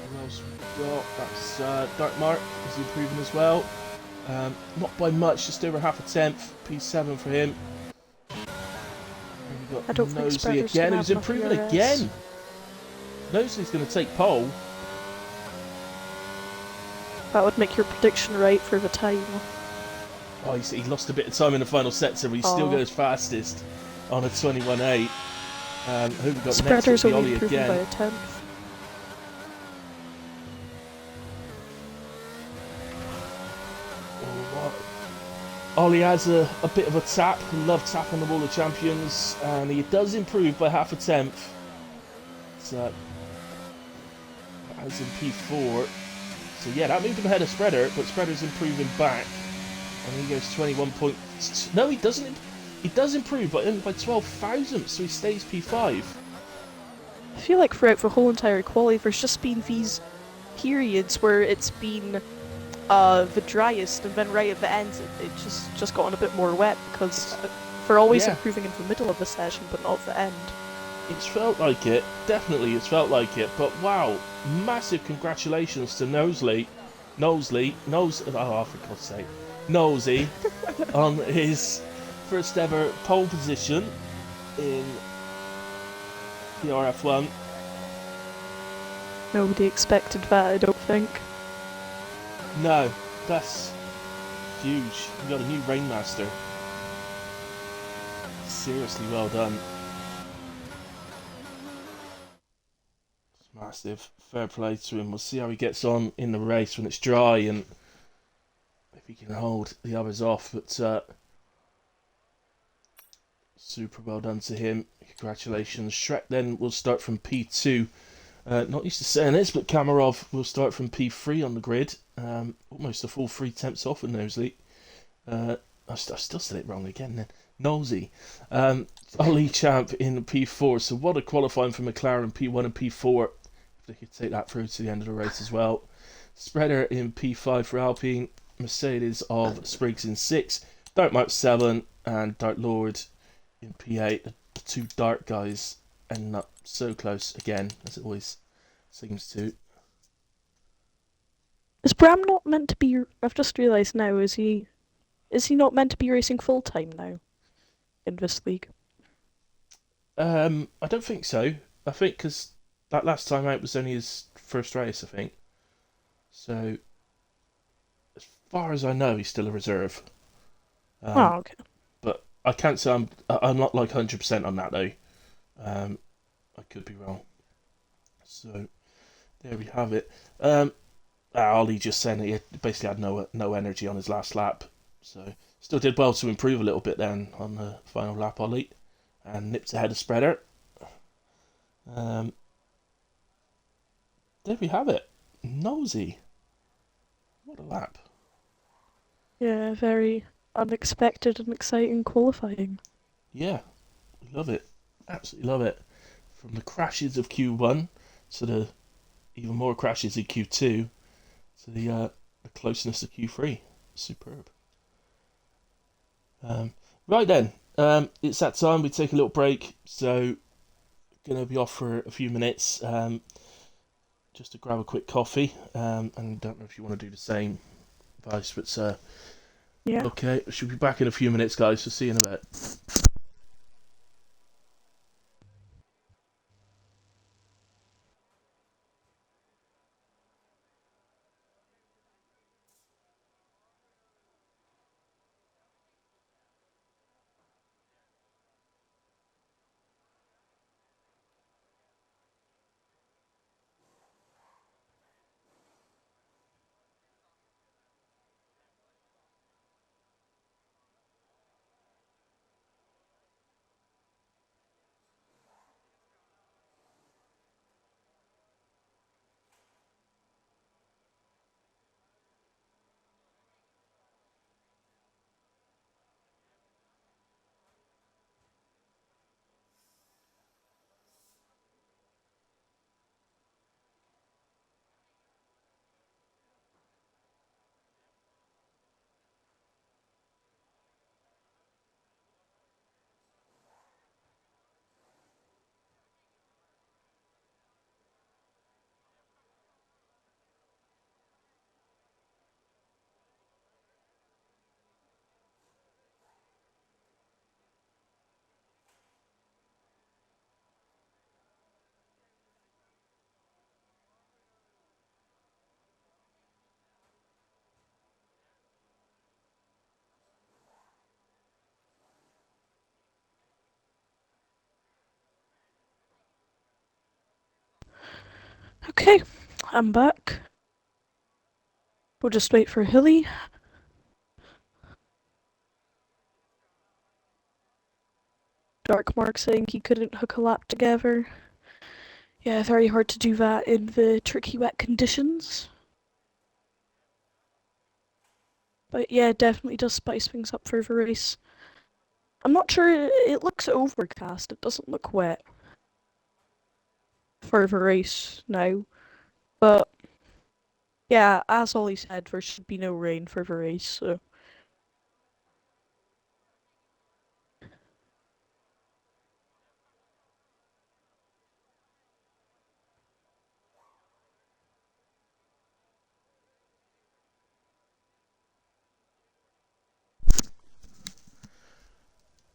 What else we got? That's Dark Mark is improving as well. Not by much, just over half a tenth. P7 for him. I don't think Nosley again, who's improving again. Nosley's going to take pole. That would make your prediction right for the time. Oh, he lost a bit of time in the final sector, but he still goes fastest on a 21.8. Who we got Spreader's next? only Ollie improving again. by a tenth. Ollie has a bit of a tap. He loves tapping the Wall of Champions, and he does improve by half a tenth. So, as in P4. So yeah, that moved him ahead of Spreader, but Spreader's improving back. And he goes 21 points. No, he doesn't. He does improve, but only by 12 thousandths, so he stays P5. I feel like throughout the whole entire quali, there's just been these periods where it's been the driest, and then right at the end it just gotten a bit more wet, because they're always improving in the middle of the session but not at the end. It's felt like it, definitely it's felt like it, but wow, massive congratulations to Nosey, oh for God's sake, Nosey, on his first ever pole position in PRF1. Nobody expected that, I don't think. No, that's huge. You got a new Rainmaster. Seriously well done. It's massive. Fair play to him. We'll see how he gets on in the race when it's dry and if he can hold the others off. But super well done to him. Congratulations. Shrek then will start from P2. Not used to saying this, but Kamarov will start from P3 on the grid. Almost a full 3 temps off with Nosey. I still said it wrong again then. Nosey. Ollie Champ in P4. So what a qualifying for McLaren P1 and P4. If they could take that through to the end of the race as well. Spreader in P5 for Alpine. Mercedes of Spriggs in 6. Dark Mark 7 and Dark Lord in P8. The 2 Dark guys ending up so close again, as it always seems to. Is Bram not meant to be... I've just realised now, is he not meant to be racing full-time now? in this league? I don't think so. I think because that last time out was only his first race, I think. So as far as I know, he's still a reserve. Um, Oh, okay. but I can't say I'm not like 100% on that though. Um, I could be wrong. So there we have it. Ollie just saying that he basically had no energy on his last lap, so still did well to improve a little bit then on the final lap, Ollie, and nipped ahead of Spreader. Um, there we have it. Nosy, what a lap! Yeah, very unexpected and exciting qualifying. Yeah, love it, absolutely love it. From the crashes of Q1 to the even more crashes in Q2 to the closeness of Q3, superb. Right then, it's that time we take a little break, so gonna be off for a few minutes just to grab a quick coffee, and don't know if you want to do the same, Vice, but Yeah. okay, should be back in a few minutes, guys, so see you in a bit. Okay, I'm back. We'll just wait for Hilly. Dark Mark saying he couldn't hook a lap together. Yeah, very hard to do that in the tricky wet conditions. But yeah, definitely does spice things up for the race. I'm not sure, it looks overcast, it doesn't look wet for the race now. But yeah, as Ollie said, there should be no rain for the race, so.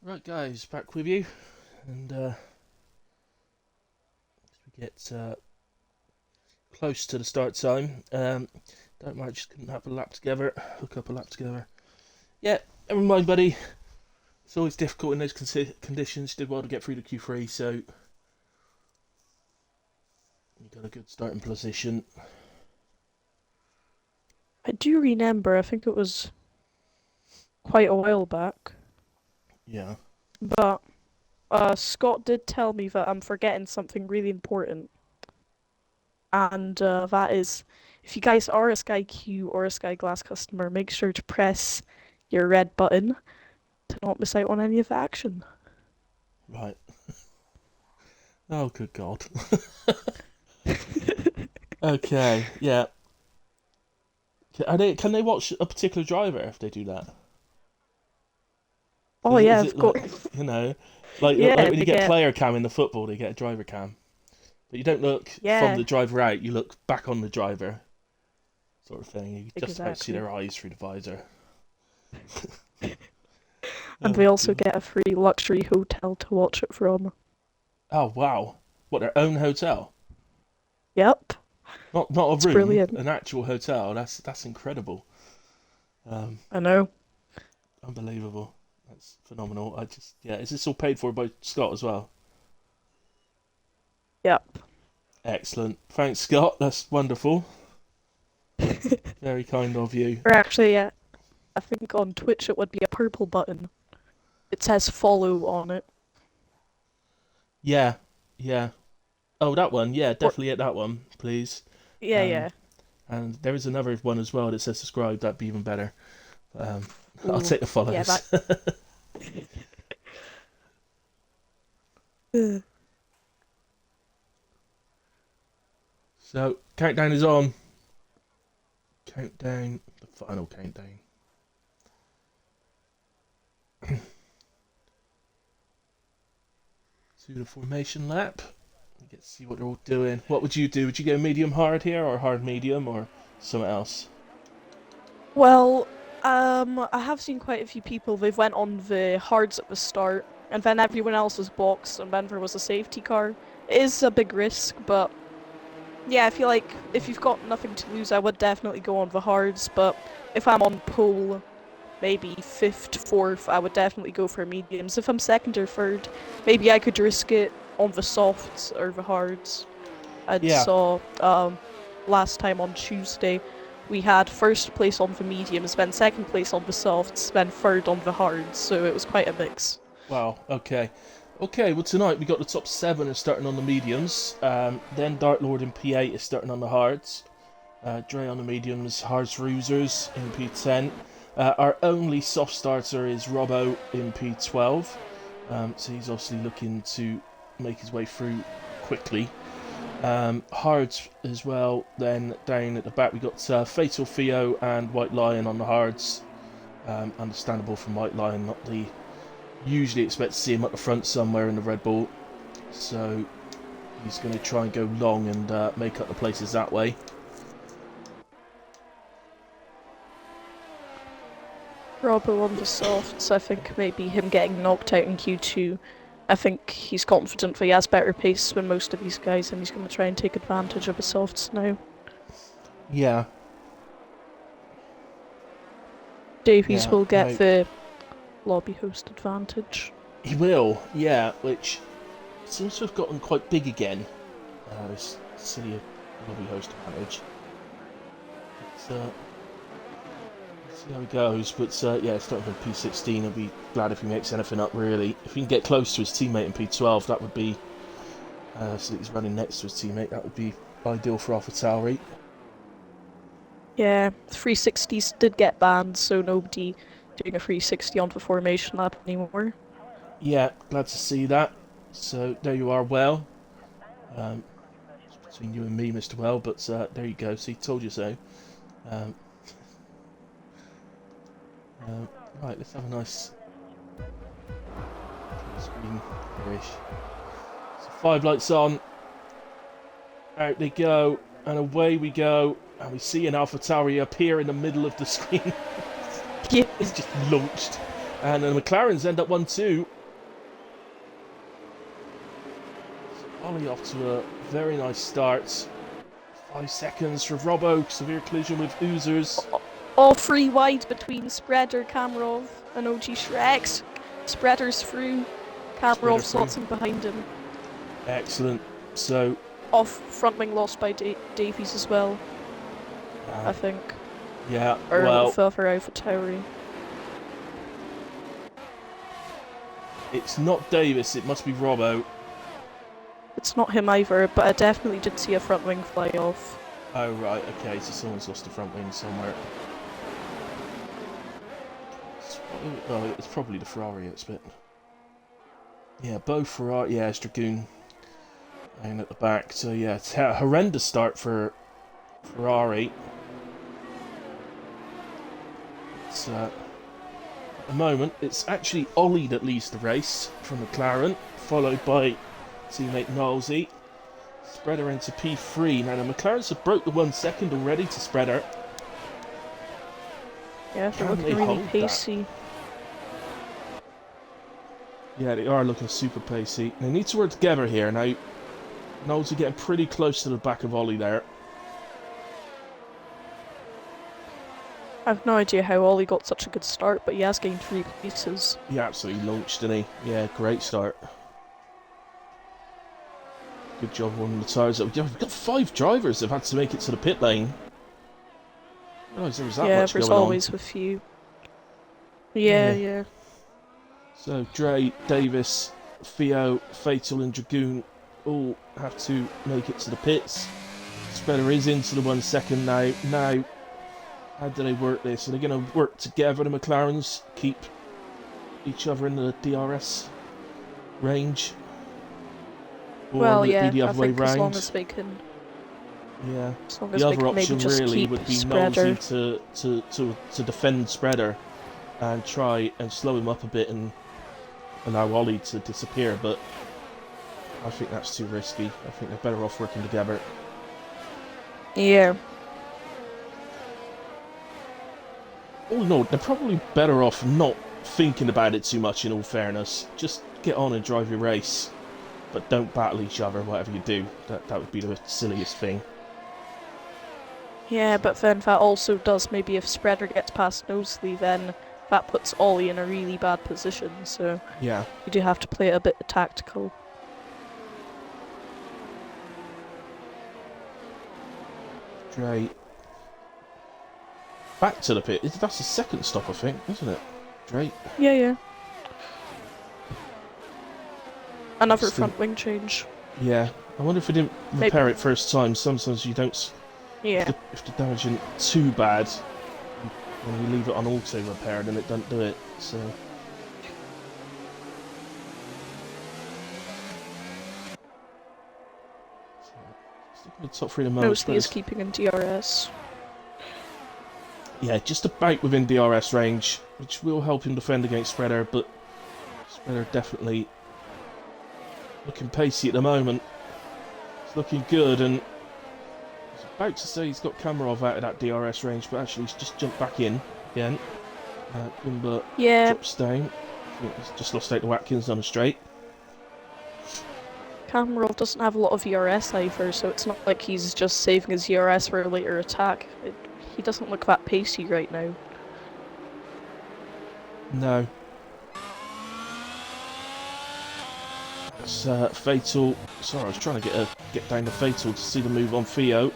Right, guys, back with you, and as we get close to the start time, don't mind, just couldn't have a lap together, hook up a lap together. Yeah, never mind, buddy. It's always difficult in those conditions. Did well to get through the Q3, so you got a good starting position. I do remember, I think it was quite a while back, Yeah. but Scott did tell me that I'm forgetting something really important. And that is, if you guys are a Sky Q or a Sky Glass customer, make sure to press your red button to not miss out on any of the action. Right. Oh, good God. Okay, yeah. Can they watch a particular driver if they do that? Oh Is yeah, it of like, course. like Yeah, when you they get get. player cam in the football, they get a driver cam, but you don't look from Yeah, the driver out. You look back on the driver, sort of thing. You just about see exactly. their eyes through the visor. And Oh, we also dear. get a free luxury hotel to watch it from. Oh, wow. What, their own hotel? Yep, Not a it's room, brilliant. an actual hotel. That's incredible. Um, I know. Unbelievable. That's phenomenal. Yeah. Is this all paid for by Scott as well? Yep. Excellent. Thanks, Scott. That's wonderful. Very kind of you. Or actually, yeah, I think on Twitch it would be a purple button. It says follow on it. Yeah, yeah. Oh, that one. Yeah, Or definitely hit that one, please. yeah, Um, yeah. and there is another one as well that says subscribe. That'd be even better. Um, I'll Ooh, take the yeah, that. follows. So, countdown is on. Countdown. The final countdown. To the formation lap. We get to see what they're all doing. What would you do? Would you go medium hard here, or hard medium, or something else? Well, I have seen quite a few people. They've went on the hards at the start, and then everyone else was boxed, and then there was a safety car. It is a big risk, but yeah, I feel like if you've got nothing to lose, I would definitely go on the hards. But if I'm on pole, maybe fifth, fourth, I would definitely go for mediums. If I'm second or third, maybe I could risk it on the softs or the hards. I Yeah. saw last time on Tuesday, we had first place on the mediums, then second place on the softs, then third on the hards, so it was quite a mix. Wow. Okay. Okay. Well, tonight we got the top 7 are starting on the mediums. Then Dark Lord in P8 is starting on the hards. Dre on the mediums. Hards Roosers in P10. Our only soft starter is Robbo in P12. So he's obviously looking to make his way through quickly. Hards as well. Then down at the back we got Fatal Theo and White Lion on the hards. Understandable from White Lion, not the usually expect to see him at the front somewhere in the Red Bull. So he's going to try and go long and make up the places that way. Robbo on the softs, I think maybe him getting knocked out in Q2. I think he's confident that he has better pace than most of these guys, and he's going to try and take advantage of the softs now. Yeah. Davies Yeah. will get No, the lobby host advantage. he will. Yeah. Which seems to have gotten quite big again. This silly lobby host advantage. Let's see how he goes. But yeah, starting from P16, I'd be glad if he makes anything up. Really, if he can get close to his teammate in P12, that would be. So that he's running next to his teammate. That would be ideal for AlphaTauri. Yeah, 360s did get banned, so nobody doing a 360 on the formation lap anymore. Yeah, glad to see that. So there you are, Well. It's between you and me, Mr. Well, but there you go. See, told you so. Um, right, let's have a nice screen here-ish. So 5 lights on. Out they go, and away we go. And we see an AlphaTauri appear in the middle of the screen. Yeah. It's just launched. And the McLarens end up 1-2. Ollie off to a very nice start. 5 seconds for Robbo. Severe collision with Oozers. All 3 wide between Spreader, Kamarov, and OG Shreks. Spreader's through. Kamarov slots in behind him. Excellent. So Off front wing lost by Davies as well, I think. Yeah, Or well, fell for AlphaTauri. it's not Davis. It must be Robbo. It's not him either, but I definitely did see a front wing fly off. Oh right, okay. So someone's lost a front wing somewhere. It's probably the Ferrari. It's a bit. Yeah, both Ferrari. Yeah, it's Dragoon. And at the back. So yeah, it's a horrendous start for Ferrari. It's at the moment it's actually Ollie that leads the race from McLaren, followed by teammate Knowlesy. Spreader into P3. Now the McLarens have broke the 1 second already to Spreader. Yeah, they're Can looking they really hold pacey. Yeah, they are looking super pacey. They need to work together here. Now, Knowles are getting pretty close to the back of Ollie there. I've no idea how Ollie got such a good start, but he has gained 3 places. He absolutely launched, didn't he? Yeah, great start. Good job on the tyres. We've got 5 drivers that have had to make it to the pit lane. I didn't realise there was that Yeah, much there's going always a few. Yeah. So Dre, Davis, Theo, Fatal and Dragoon all have to make it to the pits. Spreader is into the 1 second now. Now, how do they work this? Are they going to work together, the McLarens? Keep each other in the DRS range? Or Well, will it yeah, be the I other way think as long round? as they can, Yeah. as long as The they other can maybe option just really keep would be Spreader. Nosey to defend Spreader and try and slow him up a bit and allow Ollie to disappear, but I think that's too risky. I think they're better off working together. Yeah. All in all, they're probably better off not thinking about it too much, in all fairness. Just get on and drive your race, but don't battle each other, whatever you do. That would be the silliest thing. Yeah, but then that also does, maybe if Spreader gets past Nosley, then that puts Ollie in a really bad position, so Yeah. you do have to play it a bit tactical. Dre. Back to the pit. That's the second stop, I think, isn't it? Dre. Yeah. Another Still- front wing change. Yeah. I wonder if we didn't repair it first time. Sometimes you don't... Yeah. If the damage isn't too bad, when you leave it on auto repair, then it doesn't do it, so... Sticking with top 3 in a moment. Nosley is keeping in DRS. Yeah, just about within DRS range, which will help him defend against Spreader, but Spreader definitely looking pacey at the moment. It's looking good, and I was about to say he's got Kamarov out of that DRS range, but actually he's just jumped back in again. Gimba drops down. I think he's just lost out to Watkins on a straight. Kamarov doesn't have a lot of ERS either, so it's not like he's just saving his ERS for a later attack. He doesn't look that pacey right now. No. It's Fatal. Sorry, I was trying to get down to Fatal to see the move on Theo.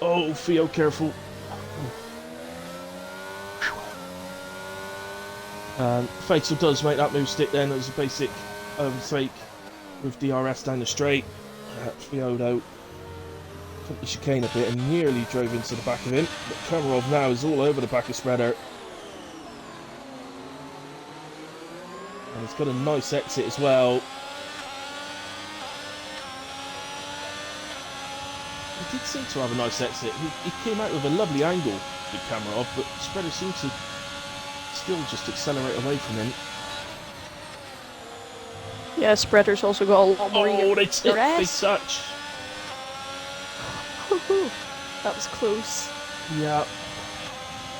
Oh, Theo, careful. Fatal does make that move stick then as a basic overtake with DRS down the straight. Theo, though, took the chicane a bit and nearly drove into the back of him. But Kamarov now is all over the back of Spreader. And he's got a nice exit as well. He did seem to have a nice exit. He came out with a lovely angle with Kamarov, but Spreader seemed to still just accelerate away from him. Yeah, Spreader's also got a lot more Oh, they ERS. touch. That was close. Yeah.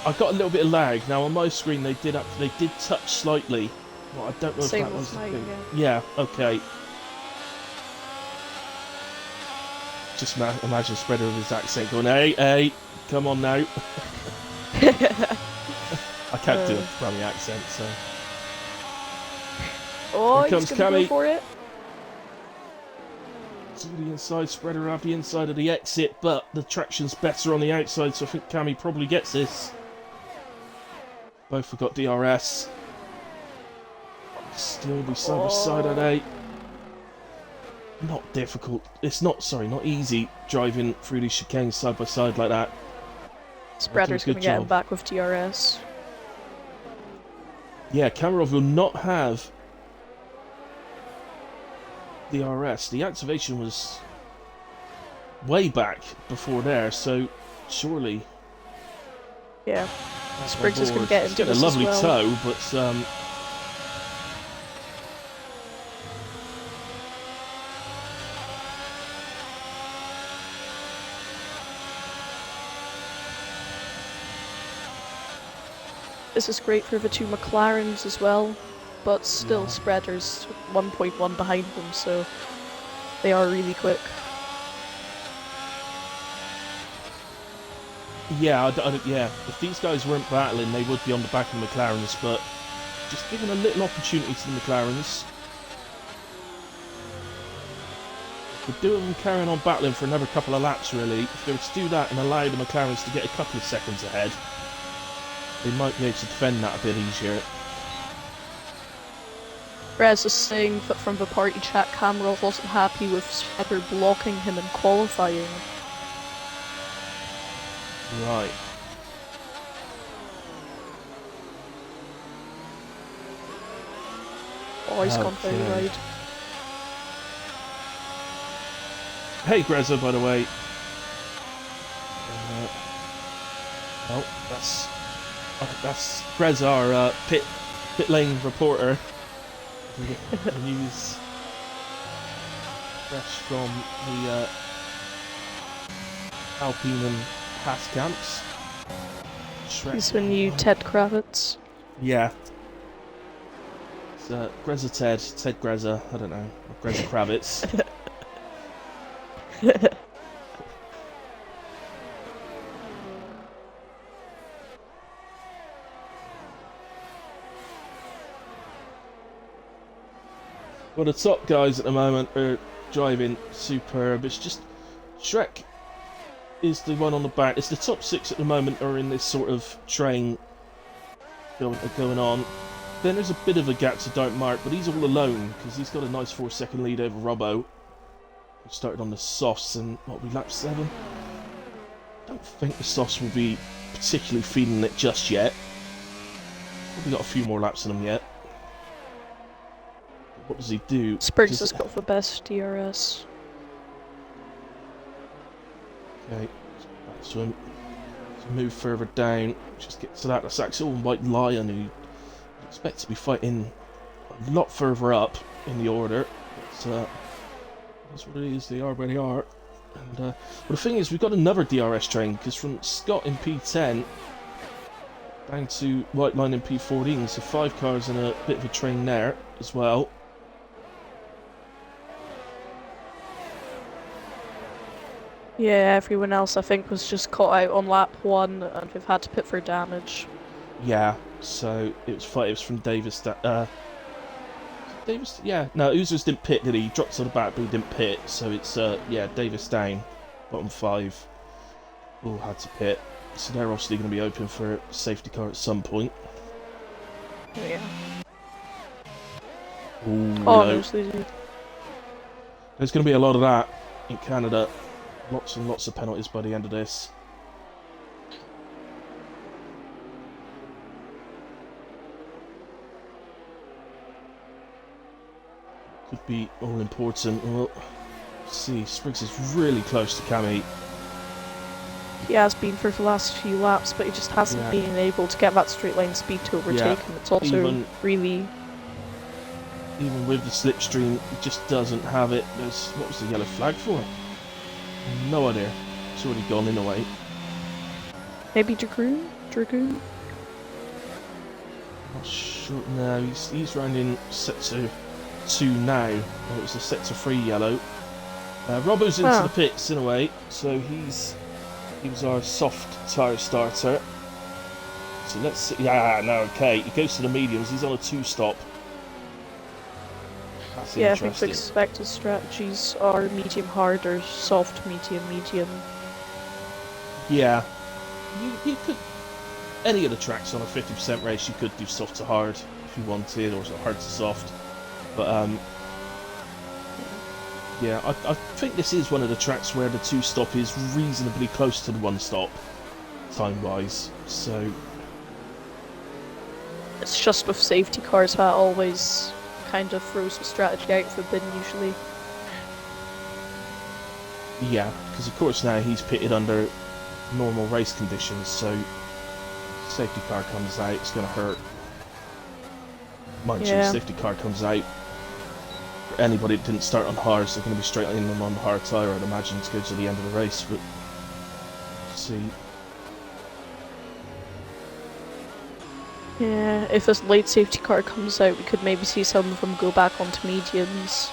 I got a little bit of lag. Now on my screen they did touch slightly. Well, I don't know Same if that with was the mine, thing. yeah. Yeah, okay. Just imagine Spreader with his accent going, hey, come on now. I can't do a Grammy accent, so... Oh, Here he's comes gonna Cammy. go for it. To the inside, Spreader have the inside of the exit, but the traction's better on the outside, so I think Cammy probably gets this. Both have got DRS. Still be side by side at 8. Not difficult. It's not easy driving through these chicanes side by side like that. Spreader's Good gonna get him job. back with DRS. Yeah, Kamarov will not have DRS. The activation was way back before there, so surely... Yeah. that's Spriggs on is gonna board. get He's into getting a this as lovely well. toe, but This is great for the 2 McLarens as well. but still Yeah. Spreader's 1.1 behind them, so they are really quick. Yeah, yeah. If these guys weren't battling, they would be on the back of the McLarens, but just giving a little opportunity to the McLarens. Could do them carrying on battling for another couple of laps, really. If they were to do that and allow the McLarens to get a couple of seconds ahead, they might be able to defend that a bit easier. Rez is saying that from the party chat, Camera wasn't happy with Spreader blocking him in qualifying. Right. Oh, he's gone very Okay. wide. Hey, Grezza, by the way. Oh, that's Grezza, our pit lane reporter. The news fresh from the Alpine and Haas camps. He's the new Ted Kravitz. Yeah. It's Grezza Ted Grezza, I don't know, or Grezza Kravitz. Well, the top guys at the moment are driving superb. It's just Shrek is the one on the back. It's the top 6 at the moment are in this sort of train going on. Then there's a bit of a gap to Dark Mark, but he's all alone because he's got a nice 4-second lead over Robbo, who started on the softs and what, we lap 7. I don't think the softs will be particularly feeding it just yet. Probably got a few more laps in them yet. What does he do? Spriggs has got the best DRS. Okay, back to him. To move further down, just get to that. That's actually White Lion, who you expect to be fighting a lot further up in the order. But that's what it is. They are where they are. And well, the thing is, we've got another DRS train because from Scott in P10 down to White Line in P14, so 5 cars and a bit of a train there as well. Yeah, everyone else I think was just caught out on lap 1 and they've had to pit for damage. Yeah, so it was from Davis. Davis, yeah, no, Uzers didn't pit, did he? He dropped to the back, but he didn't pit. So it's yeah, Davis down, bottom 5, all had to pit. So they're obviously going to be open for a safety car at some point. Yeah. Ooh, Oh, no. no, so they do. There's going to be a lot of that in Canada. Lots and lots of penalties by the end of this. Could be all important. Well, let's see, Spriggs is really close to Cammy. He has been for the last few laps, but he just hasn't been able to get that straight line speed to overtake him. It's also really... Even with the slipstream, he just doesn't have it. What was the yellow flag for? No idea. It's already gone in a way. Maybe Dragoon? Dragoon? Not sure. No, he's rounding sector 2 now. Oh, it was the sector 3 yellow. Robbo's into the pits in a way, so he was our soft tyre starter. So let's see. Yeah, no, okay. He goes to the mediums. He's on a 2-stop. That's yeah, I think interesting. the expected strategies are medium hard or soft medium medium. Yeah. You could... Any of the tracks on a 50% race, you could do soft to hard if you wanted, or hard to soft. But, yeah, I think this is one of the tracks where the 2-stop is reasonably close to the 1-stop, time-wise, so... It's just with safety cars that always kind of throws the strategy out for bin usually. Yeah, because of course now he's pitted under normal race conditions, so safety car comes out, it's going to hurt. Mind you, safety car comes out. For anybody that didn't start on hards, they're going to be straight in on the hard tyre, I'd imagine, to go to the end of the race, but let's see. Yeah, if a late safety car comes out, we could maybe see some of them go back onto mediums.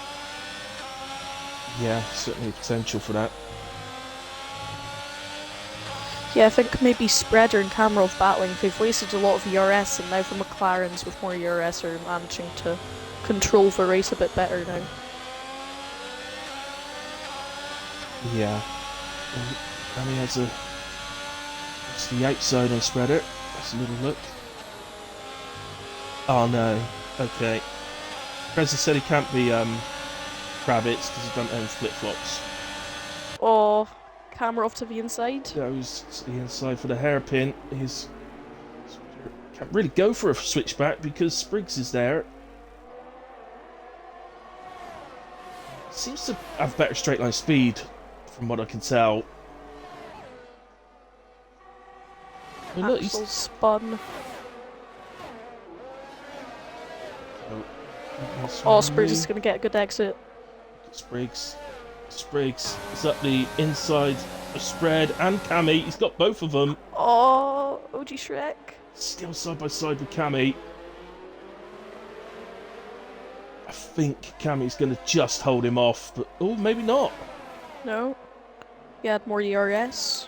Yeah, certainly potential for that. Yeah, I think maybe Spreader and Kamarov battling. They've wasted a lot of ERS, and now the McLarens with more ERS are managing to control the race a bit better now. Yeah. And he has a... It's the outside on Spreader. That's a little look. Oh no. Okay. Preza said he can't be Kravitz because he doesn't own flip-flops. Oh, Kamarov to the inside. Goes to the inside for the hairpin. He's can't really go for a switchback because Spriggs is there. Seems to have better straight line speed from what I can tell. Oh, look, Axel spun. Oh, Spriggs is going to get a good exit. Spriggs is up the inside of Spread and Cammy. He's got both of them. Oh, OG Shrek. Still side by side with Cammy. I think Cammy's going to just hold him off, but oh, maybe not. No. He had more ERS.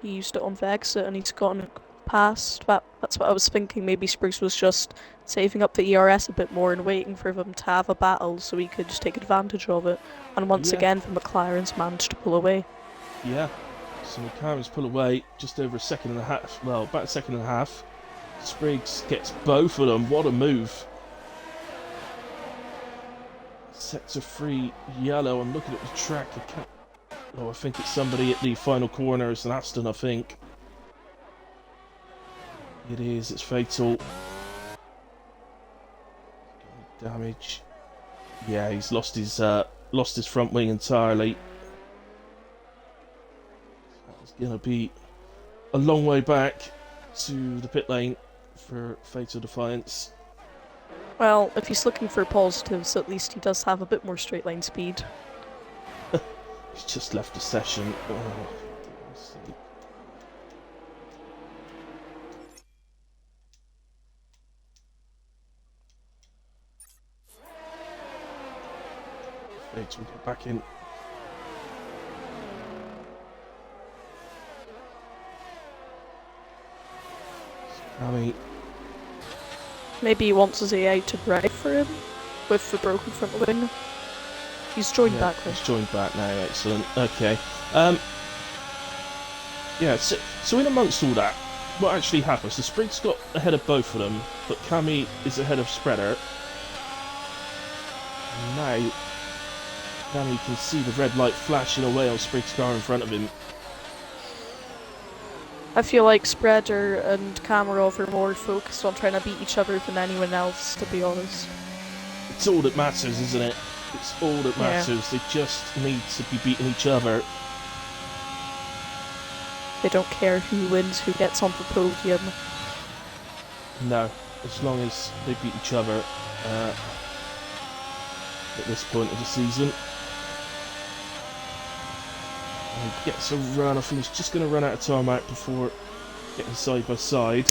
He used it on the exit and he's gotten it past. That's what I was thinking. Maybe Spriggs was just saving up the ERS a bit more and waiting for them to have a battle so he could just take advantage of it. And once again, the McLarens managed to pull away. Yeah. So McLaren's pull away just over a second and a half. Well, about a second and a half. Spriggs gets both of them. What a move. Sector 3 yellow. I'm looking at the track. I think it's somebody at the final corner. It's an Aston, I think. It is. It's fatal. Damage. Yeah, he's lost his front wing entirely. It's gonna be a long way back to the pit lane for Fatal Defiance. Well, if he's looking for positives, at least he does have a bit more straight line speed. He's just left the session. Oh, let's see. Fatal get back in. Maybe he wants his AI to drive for him with the broken front wing. He's joined back though. He's joined back now, excellent. Okay. Yeah, so in amongst all that, what actually happens? The Spriggs got ahead of both of them, but Cammy is ahead of Spreader. And now, Cammy can see the red light flashing away on Spriggs' car in front of him. I feel like Spreader and Kamarov are more focused on trying to beat each other than anyone else, to be honest. It's all that matters, isn't it? It's all that matters. They just need to be beating each other. They don't care who wins, who gets on the podium. No, as long as they beat each other at this point of the season. And he gets a run. I think he's just going to run out of tarmac before getting side by side.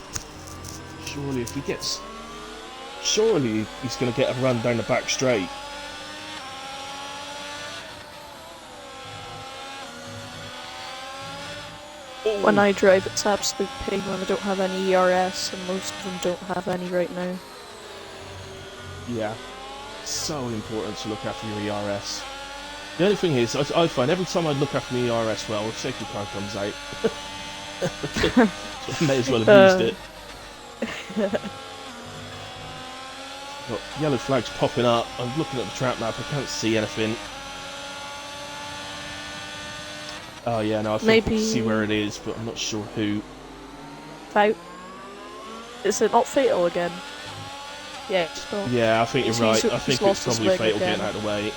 Surely if he gets... Surely he's going to get a run down the back straight. When I drive, it's absolute pain when I don't have any ERS, and most of them don't have any right now. Yeah, so important to look after your ERS. The only thing is, I find every time I look after my ERS well, a safety car comes out. So I may as well have used it. Got yellow flags popping up. I'm looking at the track map, I can't see anything. Oh yeah, no, I think I can see where it is, but I'm not sure who. Is it not Fatal again? Yeah, yeah, I think you're right. I think it's probably Fatal getting out of the way.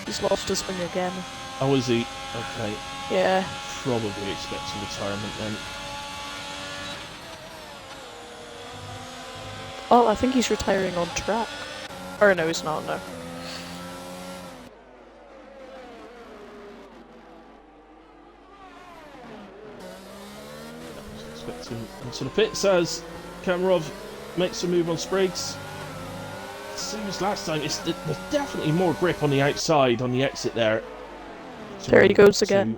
He's lost his wing again. Oh, is he? Okay. Yeah. Probably expecting retirement then. Oh, I think he's retiring on track. Or no, he's not, no. Expecting Into the pits as Kamarov makes a move on Spriggs. Same as last time, there's definitely more grip on the outside on the exit there. There he goes again.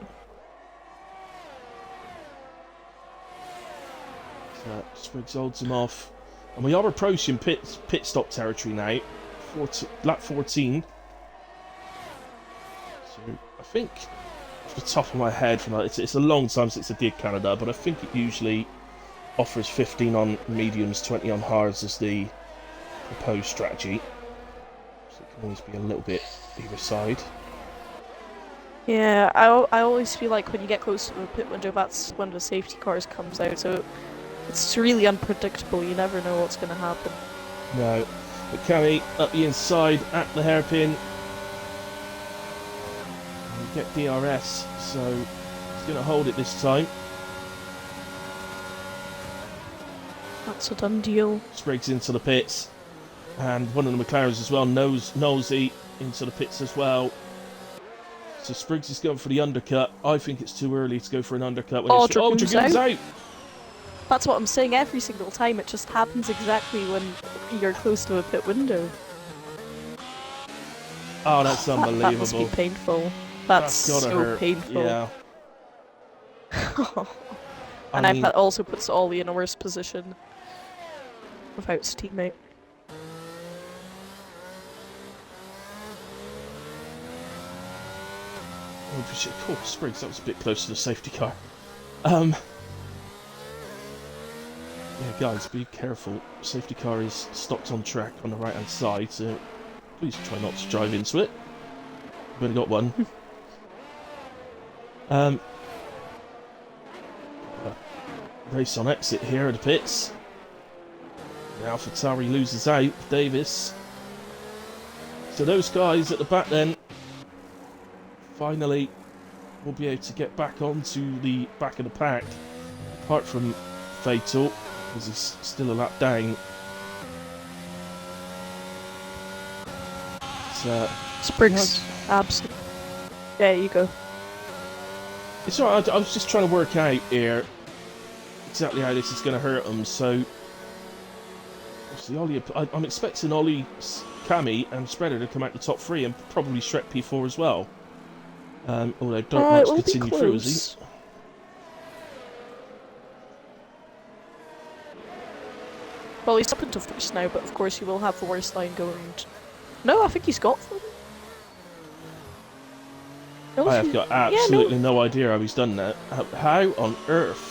Spriggs holds him off. And we are approaching pit stop territory now. Lap 14. So I think, off the top of my head, it's a long time since I did Canada, but I think it usually offers 15 on mediums, 20 on hards as the proposed strategy. So it can always be a little bit either side. Yeah, I always feel like when you get close to the pit window, that's when the safety cars comes out, so it's really unpredictable. You never know what's going to happen. No. But Cammy up the inside at the hairpin. And we get DRS, so he's going to hold it this time. That's a done deal. Spriggs into the pits. And one of the McLarens as well, Nosey into the pits as well. So Spriggs is going for the undercut. I think it's too early to go for an undercut. When Dragoon's out! That's what I'm saying every single time. It just happens exactly when you're close to a pit window. Oh, that's unbelievable. That must be painful. That's so hurt. Painful. Yeah. And I mean, that also puts Ollie in a worse position without his teammate. Oh, Spriggs, that was a bit close to the safety car. Yeah, guys, be careful. Safety car is stopped on track on the right-hand side, so please try not to drive into it. We've only got one. Race on exit here at the pits. AlphaTauri loses out, Davis. So those guys at the back then finally will be able to get back onto the back of the pack, apart from Fatal, because he's still a lap down. Spriggs, absolutely. There you go. It's alright, I was just trying to work out here exactly how this is going to hurt him, so obviously Ollie, I'm expecting Ollie, Cammy and Spreader to come out the top three and probably Shrek P4 as well. Although don't want to continue through, is he? Well, he's up into first now, but of course he will have the worst line going. No, I think he's got them. No, I have got absolutely no idea how he's done that. How on earth?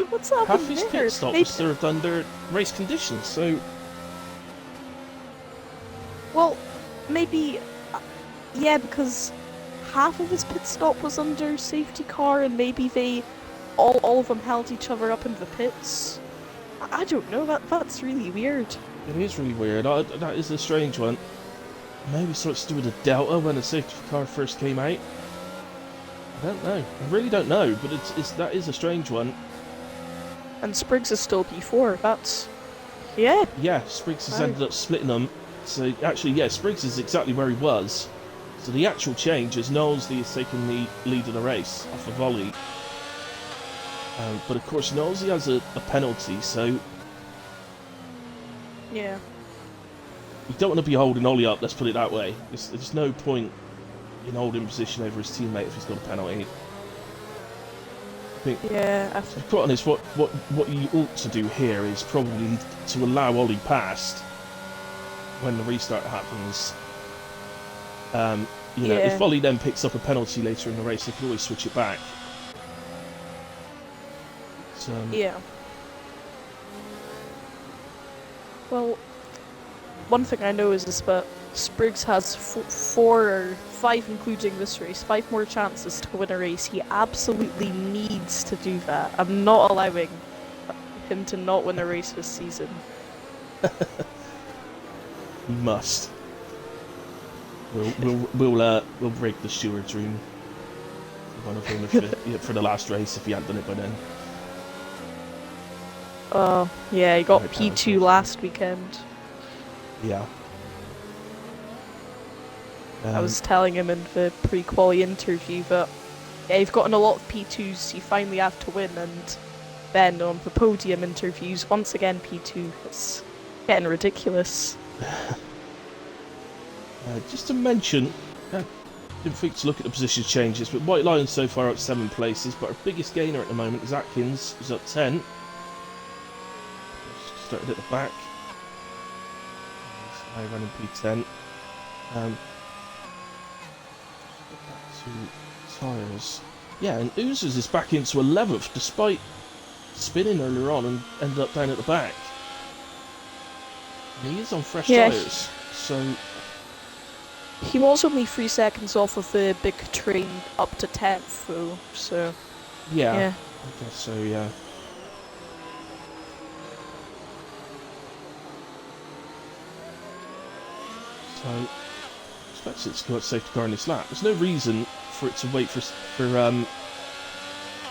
What's happened half his there? pit stop was served under race conditions, so... Well, maybe... yeah, because half of his pit stop was under safety car, and maybe they... all of them held each other up in the pits. I don't know, that's really weird. It is really weird. That is a strange one. Maybe something to do with the Delta when the safety car first came out. I don't know. I really don't know, but that is a strange one. And Spriggs is still P4, that's... yeah. Yeah, Spriggs has ended up splitting them. So, actually, yeah, Spriggs is exactly where he was. So the actual change is Knowsley has taken the lead of the race off a volley. But of course, Knowsley has a penalty, so... yeah. You don't want to be holding Ollie up, let's put it that way. There's no point in holding position over his teammate if he's got a penalty. I think, yeah, to be quite honest, what you ought to do here is probably to allow Ollie past when the restart happens. You know, if Ollie then picks up a penalty later in the race, they can always switch it back. So, yeah. Well, one thing I know is that Spriggs has 4 or 5, including this race, 5 more chances to win a race. He absolutely needs to do that. I'm not allowing him to not win a race this season. He must. We'll break the steward's room. One of them for the last race if he hadn't done it by then. Yeah, he got P2 last weekend. Yeah. I was telling him in the pre-quali interview that yeah, you've gotten a lot of P2s, you finally have to win, and Ben on the podium interviews. Once again, P2. It's getting ridiculous. Just to mention, didn't think to look at the position changes, but White Lion so far up 7 places, but our biggest gainer at the moment is Atkins, who's up 10. Started at the back. He's now running P10. Back to tyres. Yeah, and Oozers is back into 11th, despite spinning earlier on and ended up down at the back. And he is on fresh tyres, so... He was only 3 seconds off of the big train up to 10th, though, so... Yeah, I guess so, yeah. So, I expect it to go out safety car in this lap. There's no reason for it to wait for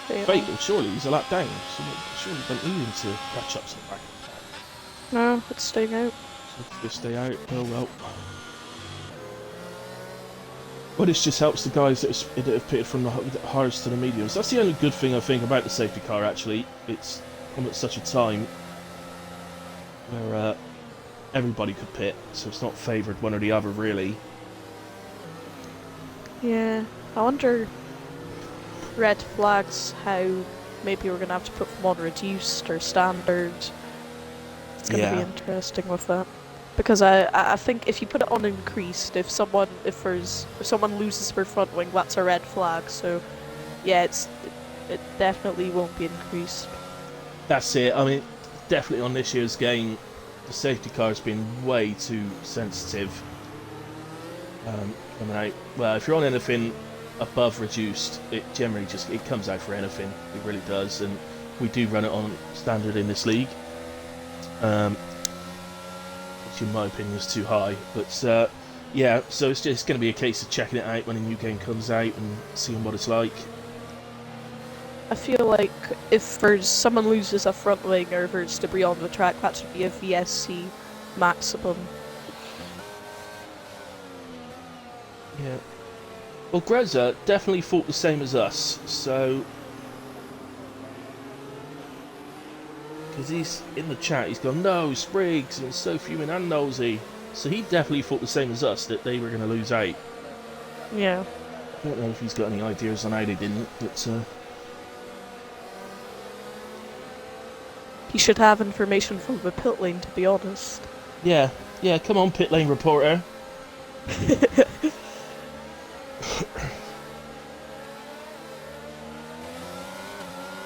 Fatal. Surely he's a lap down, so surely don't need him to catch up to the back of the pack. No, it's staying out. So if they stay out, oh well. Well, this just helps the guys that have pitted from the hardest to the mediums. That's the only good thing I think about the safety car, actually. It's come at such a time where everybody could pit, so it's not favoured one or the other, really. Yeah, I wonder red flags, how maybe we're going to have to put them on reduced or standard. It's going to be interesting with that. Because I think if you put it on increased, if someone loses their front wing, that's a red flag. So yeah, it definitely won't be increased. That's it. I mean, definitely on this year's game, the safety car has been way too sensitive. Coming out. Well, if you're on anything above reduced, it generally it comes out for anything. It really does, and we do run it on standard in this league. Which in my opinion is too high, but yeah, so it's just going to be a case of checking it out when a new game comes out and seeing what it's like. I feel like if someone loses a front wing or there's debris on the track, that should be a VSC maximum. Yeah. Well, Greza definitely thought the same as us, so... Because he's in the chat, he's gone, no, Spriggs, and so fuming and nosy. So he definitely thought the same as us, that they were going to lose out. Yeah. I don't know if he's got any ideas on how they didn't, but... He should have information from the pit lane, to be honest. Yeah, come on, pit lane reporter.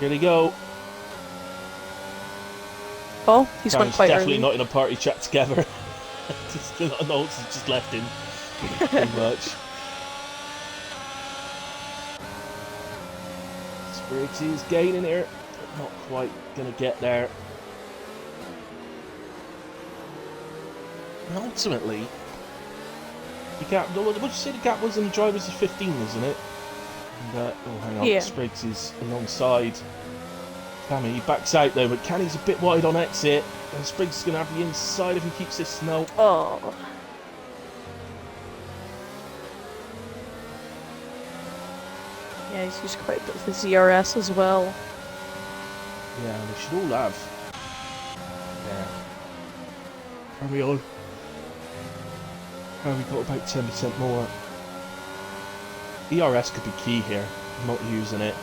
Here we go. Oh, he's went quite definitely early. Not in a party chat together. Just left him. Pretty much. Spriggs is gaining here. Not quite going to get there. And ultimately, the gap. What did you say the gap was in the drivers of 15, isn't it? And, oh, hang on. Yeah. Spriggs is alongside. Cammy, he backs out though, but Canny's a bit wide on exit. And Spriggs is going to have the inside if he keeps this snow. Oh. Yeah, he's used quite a bit of the ZRS as well. Yeah, they should all have. Yeah. Carry on. We got about 10% more. ERS could be key here. I'm not using it.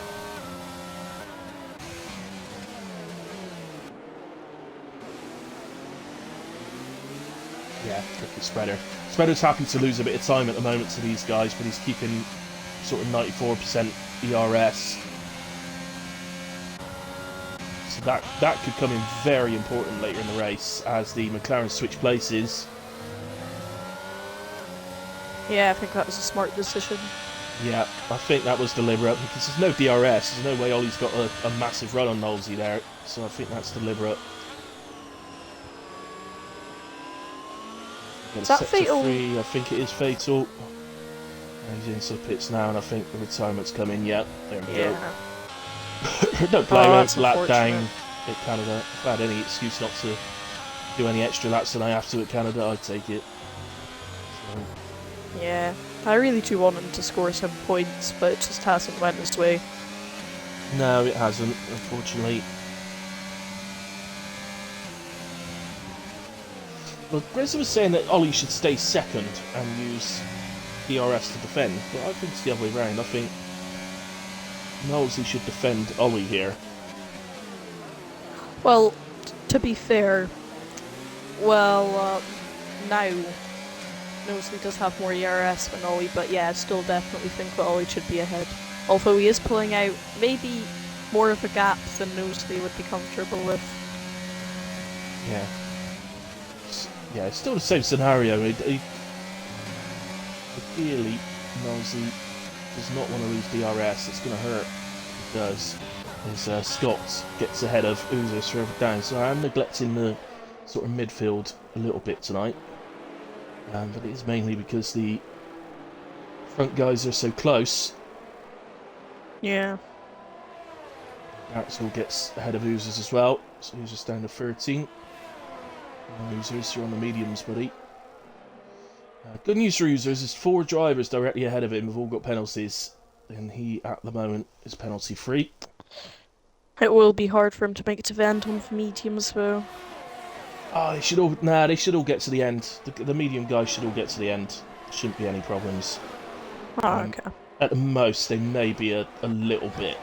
Yeah, look at Spreader. Spreader's happy to lose a bit of time at the moment to these guys, but he's keeping sort of 94% ERS. So that could come in very important later in the race as the McLaren switch places. Yeah, I think that was a smart decision. Yeah, I think that was deliberate because there's no DRS. There's no way Ollie's got a massive run on Knowlesy there, so I think that's deliberate. Is that fatal? I think it is fatal. He's into the pits now, and I think the retirement's coming. Yeah, there we go. Don't blame him. Lap down at Canada. If I had any excuse not to do any extra laps than I have to at Canada, I'd take it. So. Yeah, I really do want him to score some points, but it just hasn't went his way. No, it hasn't, unfortunately. Well, Grezza was saying that Ollie should stay second and use PRS to defend, but I think it's the other way around. I think Knowlesy should defend Ollie here. Well, to be fair, now Knowsley does have more ERS than Ollie, but yeah, I still definitely think that Ollie should be ahead. Although he is pulling out maybe more of a gap than Knowsley would be comfortable with. Yeah. Yeah, it's still the same scenario. Ideally, Knowlesy does not want to lose DRS. It's going to hurt. It does. As Scott gets ahead of Ouzis further down. So I am neglecting the sort of midfield a little bit tonight. But it is mainly because the front guys are so close. Yeah. Axel gets ahead of Ouzis as well. So Ouzis down to 13. Ouzis, you're on the mediums, buddy. Good news for Ouzis is 4 drivers directly ahead of him have all got penalties. And he, at the moment, is penalty free. It will be hard for him to make it to the end on the mediums, though. Oh, they should all get to the end. The medium guys should all get to the end. Shouldn't be any problems. Oh, okay. At the most, they may be a little bit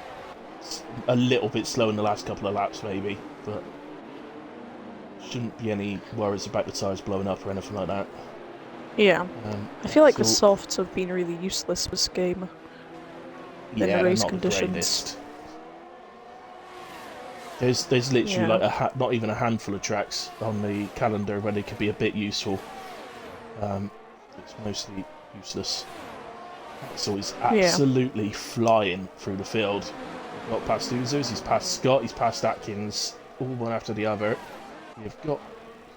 slow in the last couple of laps, maybe, but shouldn't be any worries about the tyres blowing up or anything like that. Yeah. I feel like the softs have been really useless this game. In the race conditions. There's literally like not even a handful of tracks on the calendar where they could be a bit useful. It's mostly useless. So he's absolutely flying through the field. Got past Ouzers, he's past Scott, he's past Atkins, all one after the other. You've got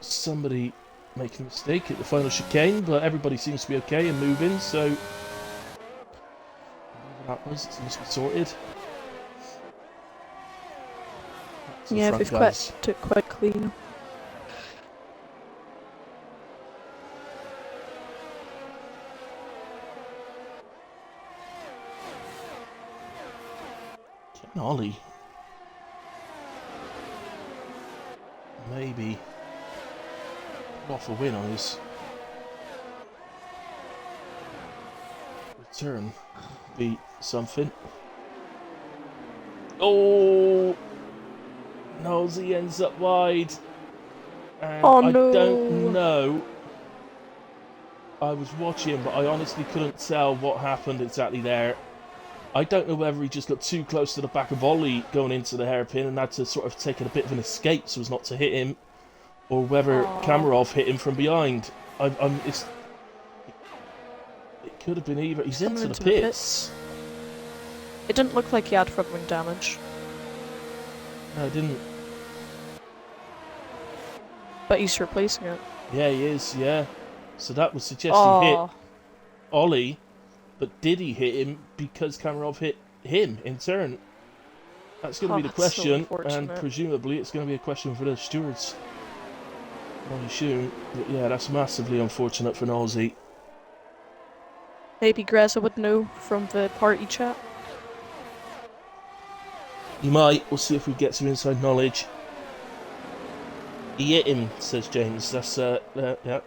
somebody making a mistake at the final chicane, but everybody seems to be okay and moving, so whatever that was, it seems to be sorted. Yeah, they've kept it quite clean. Can Ollie maybe pull off a win on his return? Be something. Oh! Knowlesy ends up wide. And oh no! I don't know. I was watching, but I honestly couldn't tell what happened exactly there. I don't know whether he just got too close to the back of Ollie going into the hairpin and had to sort of take a bit of an escape so as not to hit him, or whether Kamarov hit him from behind. It could have been either. He's into the pits. It didn't look like he had front wing damage. No, it didn't. But he's replacing it. Yeah, he is, yeah. So that would suggest he hit Ollie, but did he hit him because Kamarov hit him in turn? That's going to be the question, and presumably it's going to be a question for the stewards. I assume, but yeah, that's massively unfortunate for Knowlesy. Maybe Grezza would know from the party chat. You might. We'll see if we get some inside knowledge. He hit him, says James. That's, yeah.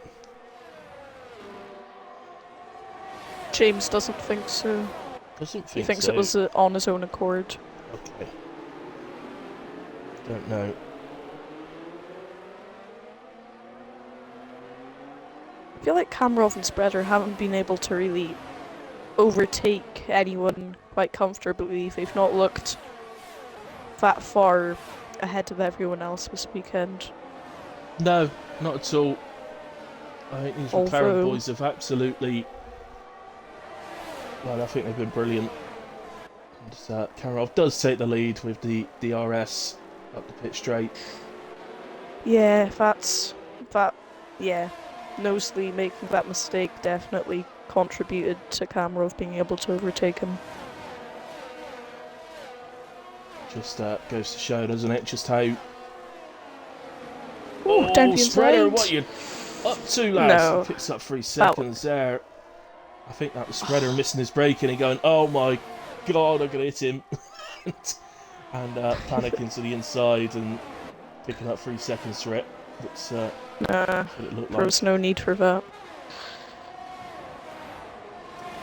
James doesn't think so. Doesn't think so. He thinks it was on his own accord. Okay. Don't know. I feel like Kamarov and Spreader haven't been able to really overtake anyone quite comfortably. They've not looked that far ahead of everyone else this weekend. No, not at all. I think these McLaren boys have absolutely... Well, I think they've been brilliant. And Kamarov does take the lead with the DRS up the pit straight. Yeah, yeah. Knowsley making that mistake definitely contributed to Kamarov being able to overtake him. Just goes to show, doesn't it? Just how... Ooh, down the Spreader, inside. what are you up to, lads? No. He picks up 3 seconds there. I think that was Spreader missing his brake and he going, oh my god, I'm going to hit him. and panicking to the inside and picking up 3 seconds for it. It's Nah, That's what it looked there like. was no need for that.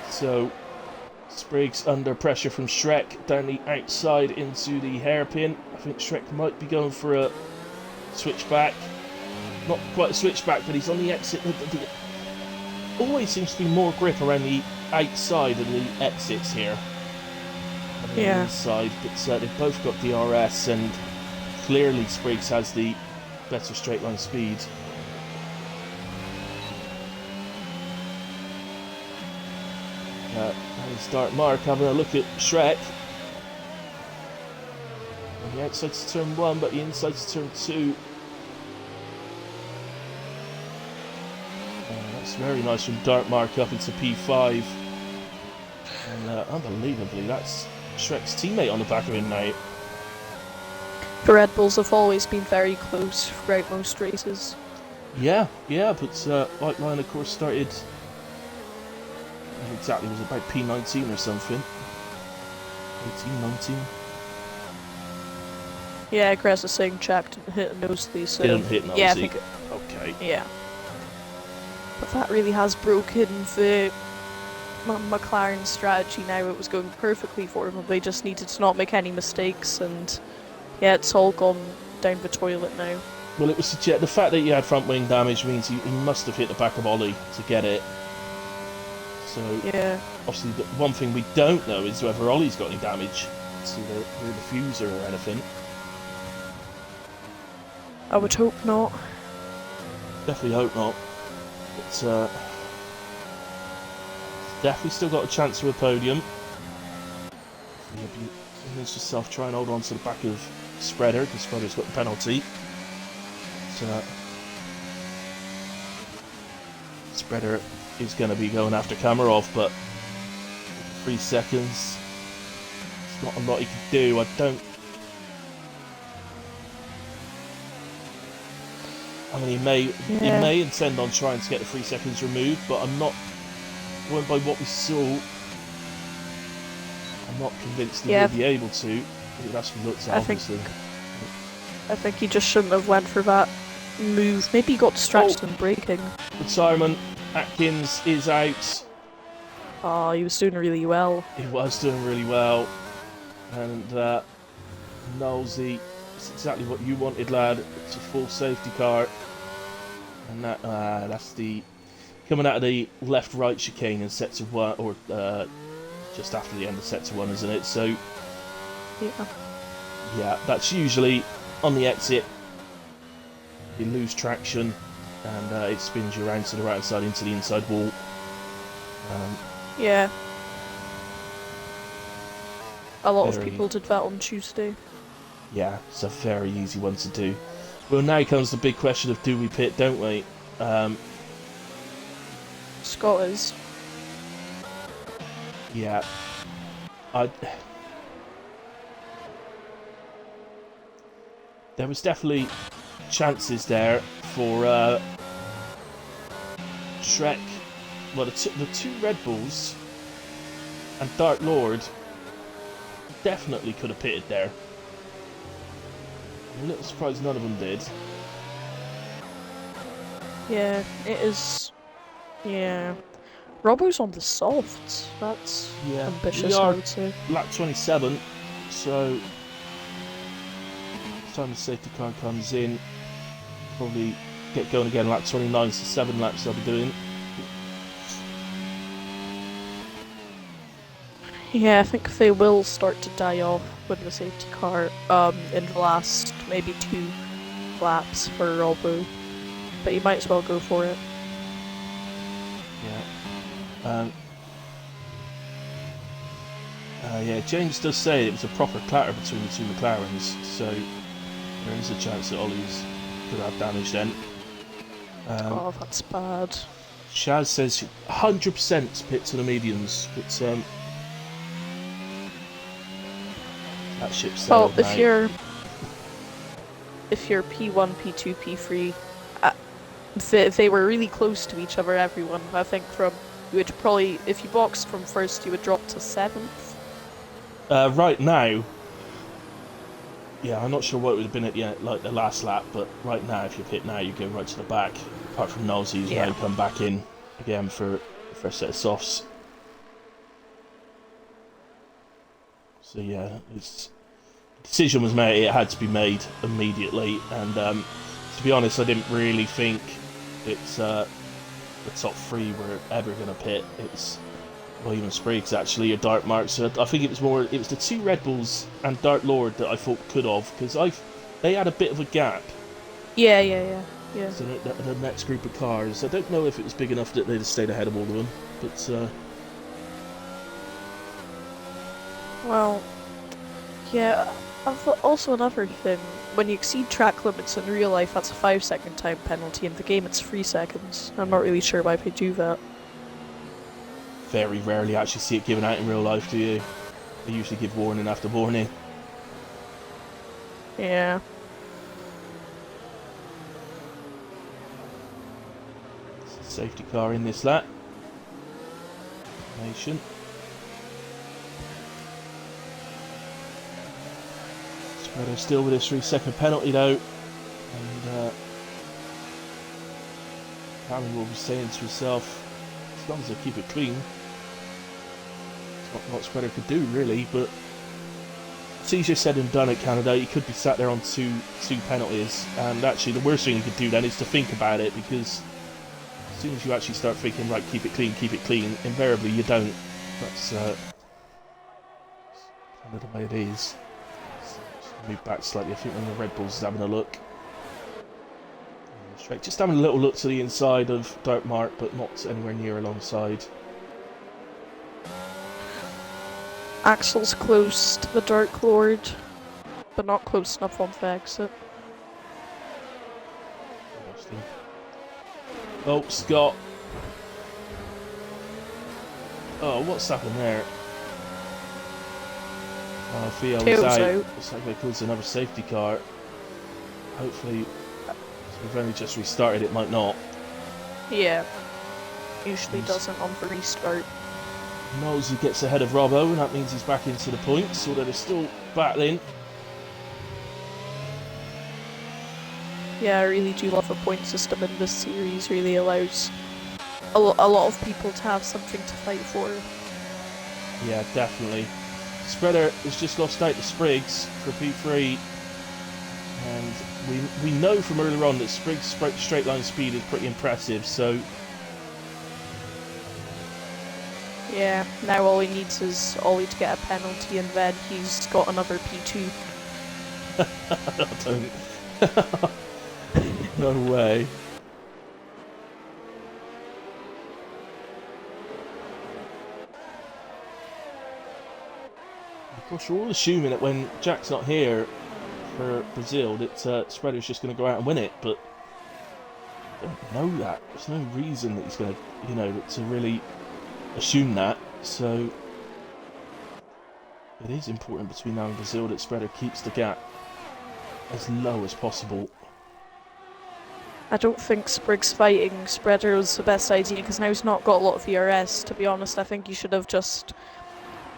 So, Spriggs under pressure from Shrek down the outside into the hairpin. I think Shrek might be going for a switchback. Not quite a switchback, but he's on the exit. Always seems to be more grip around the outside and the exits here than the Yeah. inside. But they've both got DRS, and clearly Spriggs has the better straight line speed. There's Dark Mark having a look at Shrek. On the outside's turn 1, but the inside's turn 2. That's very nice from Dark Mark up into P5. And unbelievably, that's Shrek's teammate on the back of him now. The Red Bulls have always been very close throughout most races. Yeah, but White Line, of course, started. Exactly, it was about P19 or something. 18, 19. Yeah, Grez is saying Jack didn't hit a nosely, so... Didn't hit nosy. Yeah, I think... Okay. Yeah. But that really has broken the McLaren strategy now. It was going perfectly for them. They just needed to not make any mistakes, and yeah, it's all gone down the toilet now. Well, it was the fact that you had front wing damage means he must have hit the back of Ollie to get it. So, yeah. Obviously, the one thing we don't know is whether Ollie's got any damage to the rear diffuser or anything. I would hope not. Definitely hope not. But definitely still got a chance for a podium. Convince yourself, try and hold on to the back of Spreader, because Spreader's got the penalty. But, Spreader is going to be going after Kamarov, but 3 seconds. There's not a lot he can do. I mean, he may intend on trying to get the 3 seconds removed, but I'm not. Going by what we saw, I'm not convinced he will be able to. It has to be looked at, obviously. I think he just shouldn't have went for that move. Maybe he got distracted in braking. Retirement. Atkins is out. Oh, he was doing really well. He was doing really well. And Knowlesy, it's exactly what you wanted, lad. It's a full safety car. And that's the coming out of the left-right chicane in sector 1, or just after the end of sector 1, isn't it? So yeah, that's usually on the exit. You lose traction, and it spins you around to the right side into the inside wall. Yeah. A lot of people did that on Tuesday. Yeah, it's a very easy one to do. Well, now comes the big question of do we pit, don't we? Scott is. Yeah. There was definitely chances there for Shrek. Well, the two Red Bulls and Dark Lord definitely could have pitted there. I'm a little surprised none of them did. Yeah, it is. Yeah. Robbo's on the softs. That's ambitious, I would say. Lap 27, so time the safety car comes in, probably get going again lap 29, so 7 laps they'll be doing. Yeah, I think they will start to die off with the safety car in the last maybe 2 laps for Robbo, but you might as well go for it. Yeah. James does say it was a proper clatter between the 2 McLarens, so there is a chance that Ollie's could have damage then. Oh, that's bad. Shaz says 100% pit to the mediums, but that ship's sailed well, now. if you're P1, P2, P3, they were really close to each other. Everyone, I think, you would probably, if you boxed from first, you would drop to 7th. Right now, Yeah, I'm not sure what it would have been at the last lap, but right now, if you pit now, you go right to the back. Apart from Knowles, who's now come back in again for the first set of softs. So yeah, decision was made. It had to be made immediately, and to be honest, I didn't really think it's the top three were ever going to pit. It's well, even Spriggs actually, or Dark Mark. So I think it was the two Red Bulls and Dark Lord that I thought could have, because they had a bit of a gap. Yeah. So the next group of cars, I don't know if it was big enough that they'd have stayed ahead of all of them, but well, yeah. Also another thing, when you exceed track limits in real life, that's a 5-second time penalty. In the game, it's 3 seconds. I'm not really sure why they do that. very rarely actually see it given out in real life, do you? They usually give warning after warning. Yeah. Safety car in this lap. Nation. Spreader still with his 3-second penalty though. And Cameron will be saying to himself, as long as they keep it clean, it's not what Spreader could do really, but it's easier said than done at Canada. You could be sat there on two penalties, and actually the worst thing you could do then is to think about it, because as soon as you actually start thinking, right, keep it clean, invariably you don't. That's kind of the way it is. Just move back slightly. I think when the Red Bulls is having a look. Straight, just having a little look to the inside of Dark Mark, but not anywhere near alongside. Axel's close to the Dark Lord, but not close enough on the exit. Oh, Scott. Oh, what's happened there? Oh, Theo was out. Looks like they called another safety car. Hopefully, if we've only just restarted, it might not. Yeah. Usually doesn't on the restart. Knowles gets ahead of Robbo, and that means he's back into the points, although they're still battling. Yeah, I really do love a point system in this series. Really allows a lot of people to have something to fight for. Yeah, definitely. Spreader has just lost out to Spriggs for P3, and we know from earlier on that Spriggs' straight line speed is pretty impressive, so yeah, now all he needs is Ollie to get a penalty, and then he's got another P2. I don't. No way. Of course, we're all assuming that when Jack's not here for Brazil, that Spreader's just going to go out and win it, but I don't know that. There's no reason that he's going to, to really assume that. So it is important between now and Brazil that Spreader keeps the gap as low as possible. I don't think Spriggs fighting Spreader was the best idea, because now he's not got a lot of ERS. To be honest, I think he should have just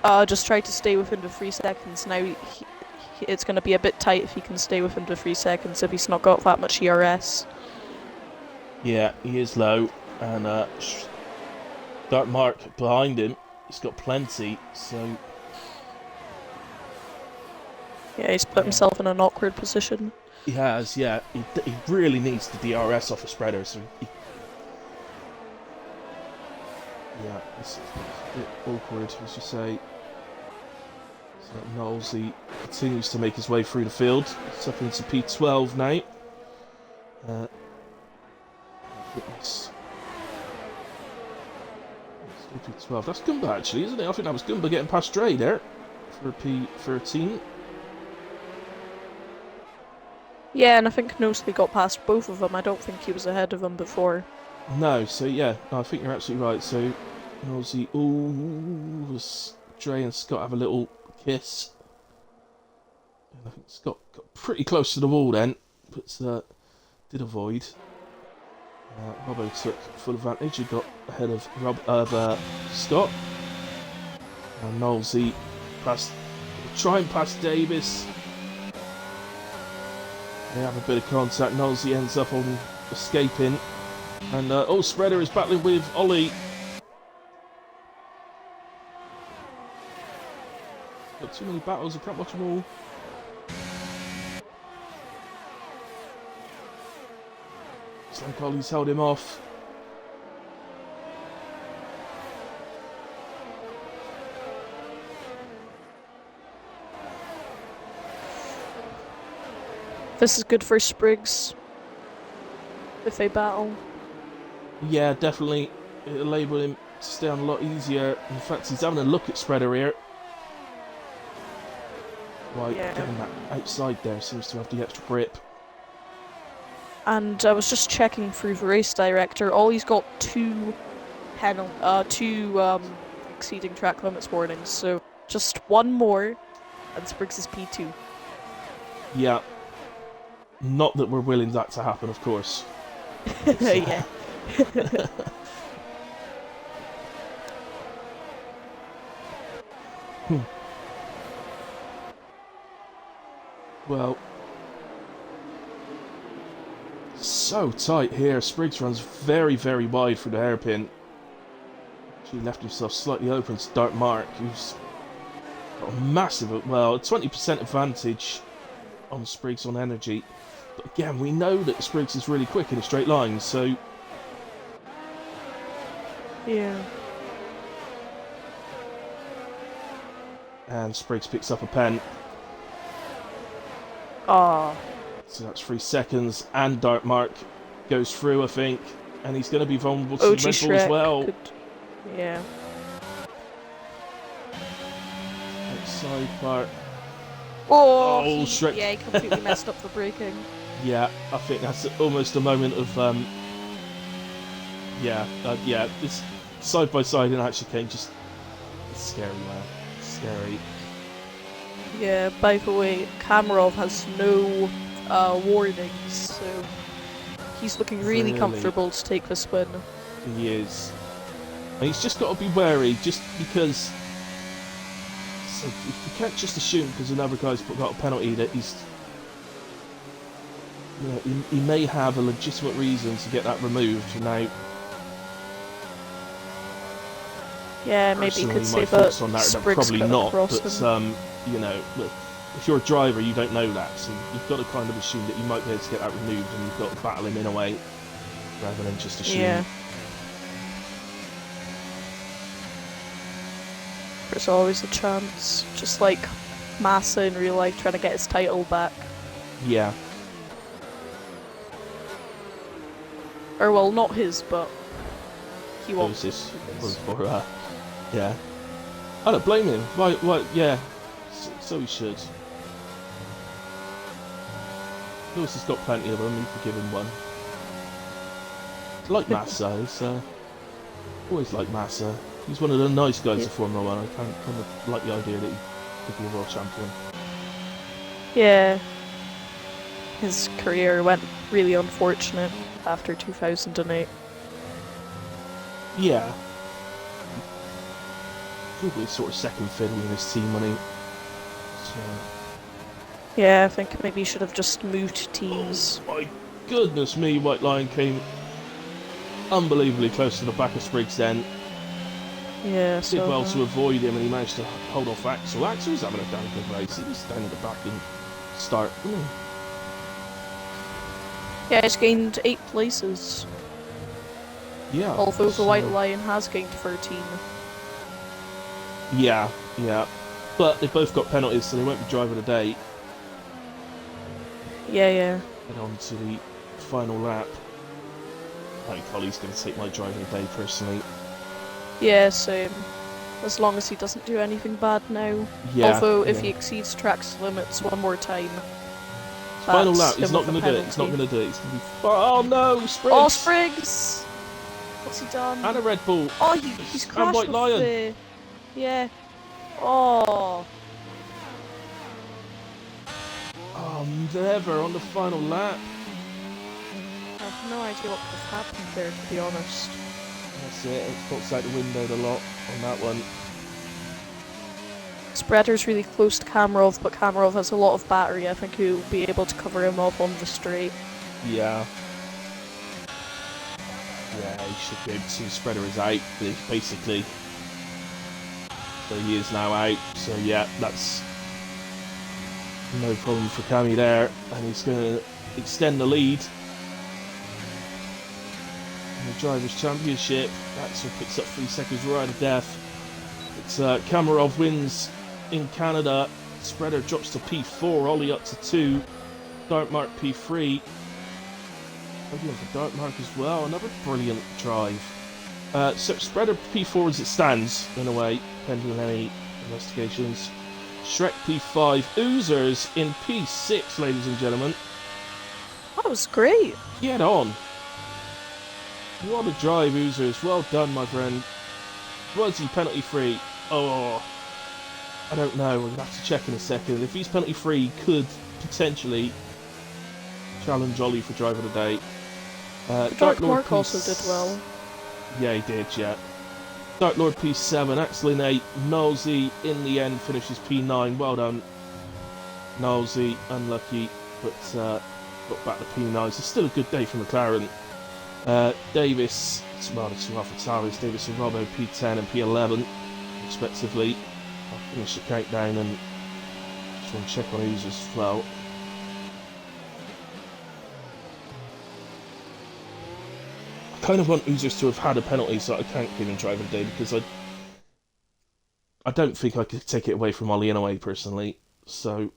tried to stay within the 3 seconds. Now it's going to be a bit tight if he can stay within the 3 seconds if he's not got that much ERS. Yeah, he is low, and Dark Mark behind him, he's got plenty, so yeah, he's put himself in an awkward position. He has, yeah. He really needs the DRS off a Spreader, so yeah, it's a bit awkward, as you say. So Knowles, he continues to make his way through the field. It's up into P12 now. Fitness. P12. That's Gumba actually, isn't it? I think that was Gumba getting past Dre there for P13. Yeah, and I think Knowsley got past both of them. I don't think he was ahead of them before. No, so yeah, I think you're absolutely right. So Knowsley, Dre and Scott have a little kiss. And I think Scott got pretty close to the wall then, but did avoid. Robbo took full advantage. He got ahead of Scott. And Knowsley trying past Davis. They have a bit of contact. Nosey ends up on escaping. And, oh, Spreader is battling with Ollie. Got too many battles, I can't watch them all. Looks like Ollie's held him off. This is good for Spriggs. If they battle. Yeah, definitely. It'll enable him to stay on a lot easier. In fact, he's having a look at Spreader here. Right, Yeah. getting that outside there seems to have the extra grip. And I was just checking through the race director. Ollie's got two exceeding track limits warnings. So just one more, and Spriggs is P2. Yeah. Not that we're willing that to happen, of course. Yeah. Well, so tight here. Spriggs runs very, very wide for the hairpin. She left himself slightly open to Dark Mark, who's got a massive, well, a 20% advantage on Spriggs on energy. But again, we know that Spriggs is really quick in a straight line, so... Yeah. And Spriggs picks up a pen. Ah. So that's 3 seconds, and Dark Mark goes through, I think. And he's going to be vulnerable to OG the Red Bull Shrek as well. could... Yeah. Outside part. Oh, Shrek. Yeah, he completely messed up the braking. Yeah, I think that's almost a moment of, yeah, this side by side in Action King, just, it's scary, man. It's scary. Yeah, by the way, Kamarov has no warnings, so he's looking really comfortable to take this win. He is. And he's just got to be wary, just because... So you can't just assume because another guy's got a penalty that he's... You know, he may have a legitimate reason to get that removed. Now, Yeah, maybe you personally, could say my that thoughts on that are Spriggs probably got not, across but him. you know, look, if you're a driver, you don't know that, so you've got to kind of assume that you might be able to get that removed, and you've got to battle him in a way, rather than just assume. Yeah. There's always a chance, just like Massa in real life trying to get his title back. Yeah. Or well, not his, but he wants This was for yeah. I don't blame him. Why? Yeah. So he should. Lewis has got plenty of them. You can give him one. Like Massa, he's always like Massa. He's one of the nice guys of Formula One. I kind of like the idea that he could be a world champion. Yeah. His career went really unfortunate after 2008. Yeah. Probably sort of second fiddle in his team money. So. Yeah, I think maybe he should have just moved teams. Oh my goodness me, White Lion came unbelievably close to the back of Spriggs then. Yeah, Did well to avoid him, and he managed to hold off Axel. Axel was having a damn good race. He was down at the back and start, wasn't Yeah, he's gained 8 places. he? Yeah. Although the White Lion has gained 13. Yeah, yeah. But they both got penalties, so they won't be driving today. Yeah, yeah. Head on to the final lap. I think Ollie's going to take my driving today, personally. Yeah, same. As long as he doesn't do anything bad now. Yeah. Although, if he exceeds track limits one more time. Final lap, that's he's him not with a going to do it. He's not penalty. going to do it. He's going to be. Oh no, Spriggs! Oh, Spriggs! What's he done? And a Red Bull. Oh, he's And crashed White with Lion. the... Yeah. Oh. Oh, never on the final lap. I have no idea what could have happened there, to be honest. That's it. Xbox out the window a lot on that one. Spreader's really close to Kamarov, but Kamarov has a lot of battery. I think he'll be able to cover him off on the straight. Yeah. Yeah, he should be able to. Spreader is out, basically. So he is now out. So yeah, that's no problem for Cammy there. And he's going to extend the lead. In the Drivers' Championship, Axel picks up 3 seconds right of death. It's Kamarov wins in Canada. Spreader drops to P4, Ollie up to 2. Dartmark P3. Maybe for Dartmark as well. Another brilliant drive. So Spreader P4 as it stands, in a way, pending any investigations. Shrek P5. Oozers in P6, ladies and gentlemen. That was great. Get on. What a drive, Oozers. Well done, my friend. Was he penalty free? Oh, I don't know. We're going to have to check in a second. If he's penalty free, he could potentially challenge Ollie for driver of the day. Dark Mark also did well. Yeah, he did, yeah. Dark Lord P7, Axel in 8, Nosey in the end finishes P9. Well done, Nosey. Unlucky, but got back to P9. So still a good day for McLaren. Davis, well, it's AlphaTauri, Davis and Robbo P10 and P11, respectively. I'll finish the countdown and just want to check on Oozers as well. I kind of want Oozers to have had a penalty so I can't give him driver today because I don't think I could take it away from Ollie anyway, personally. So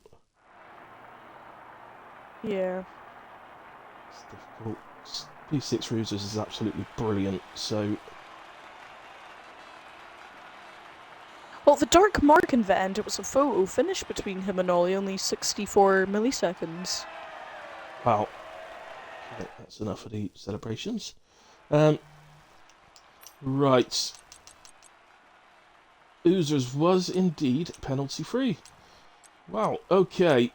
Yeah. it's difficult. P6 for Oozers is absolutely brilliant, so... Well, the Dark Mark in the end, it was a photo finish between him and Ollie, only 64 milliseconds. Wow. Okay, that's enough of the celebrations. Right. Oozers was indeed penalty free. Wow, okay.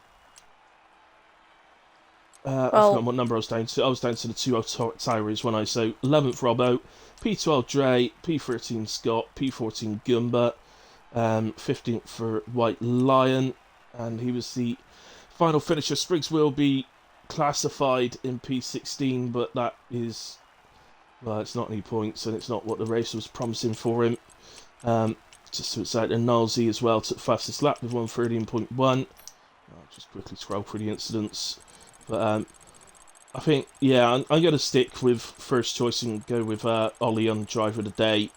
I forgot what number I was down to. I was down to the 2 Tyrese when I so 11th Robbo, P12 Dre, P13 Scott, P14 Goomba, 15th for White Lion, and he was the final finisher. Spriggs will be classified in P16, but that is, well, it's not any points, and it's not what the race was promising for him. Just so it's out there, Nalsey as well took fastest lap with 1:13.1. I'll just quickly scroll through the incidents. But I think, yeah, I'm going to stick with first choice and go with Ollie on driver of the day,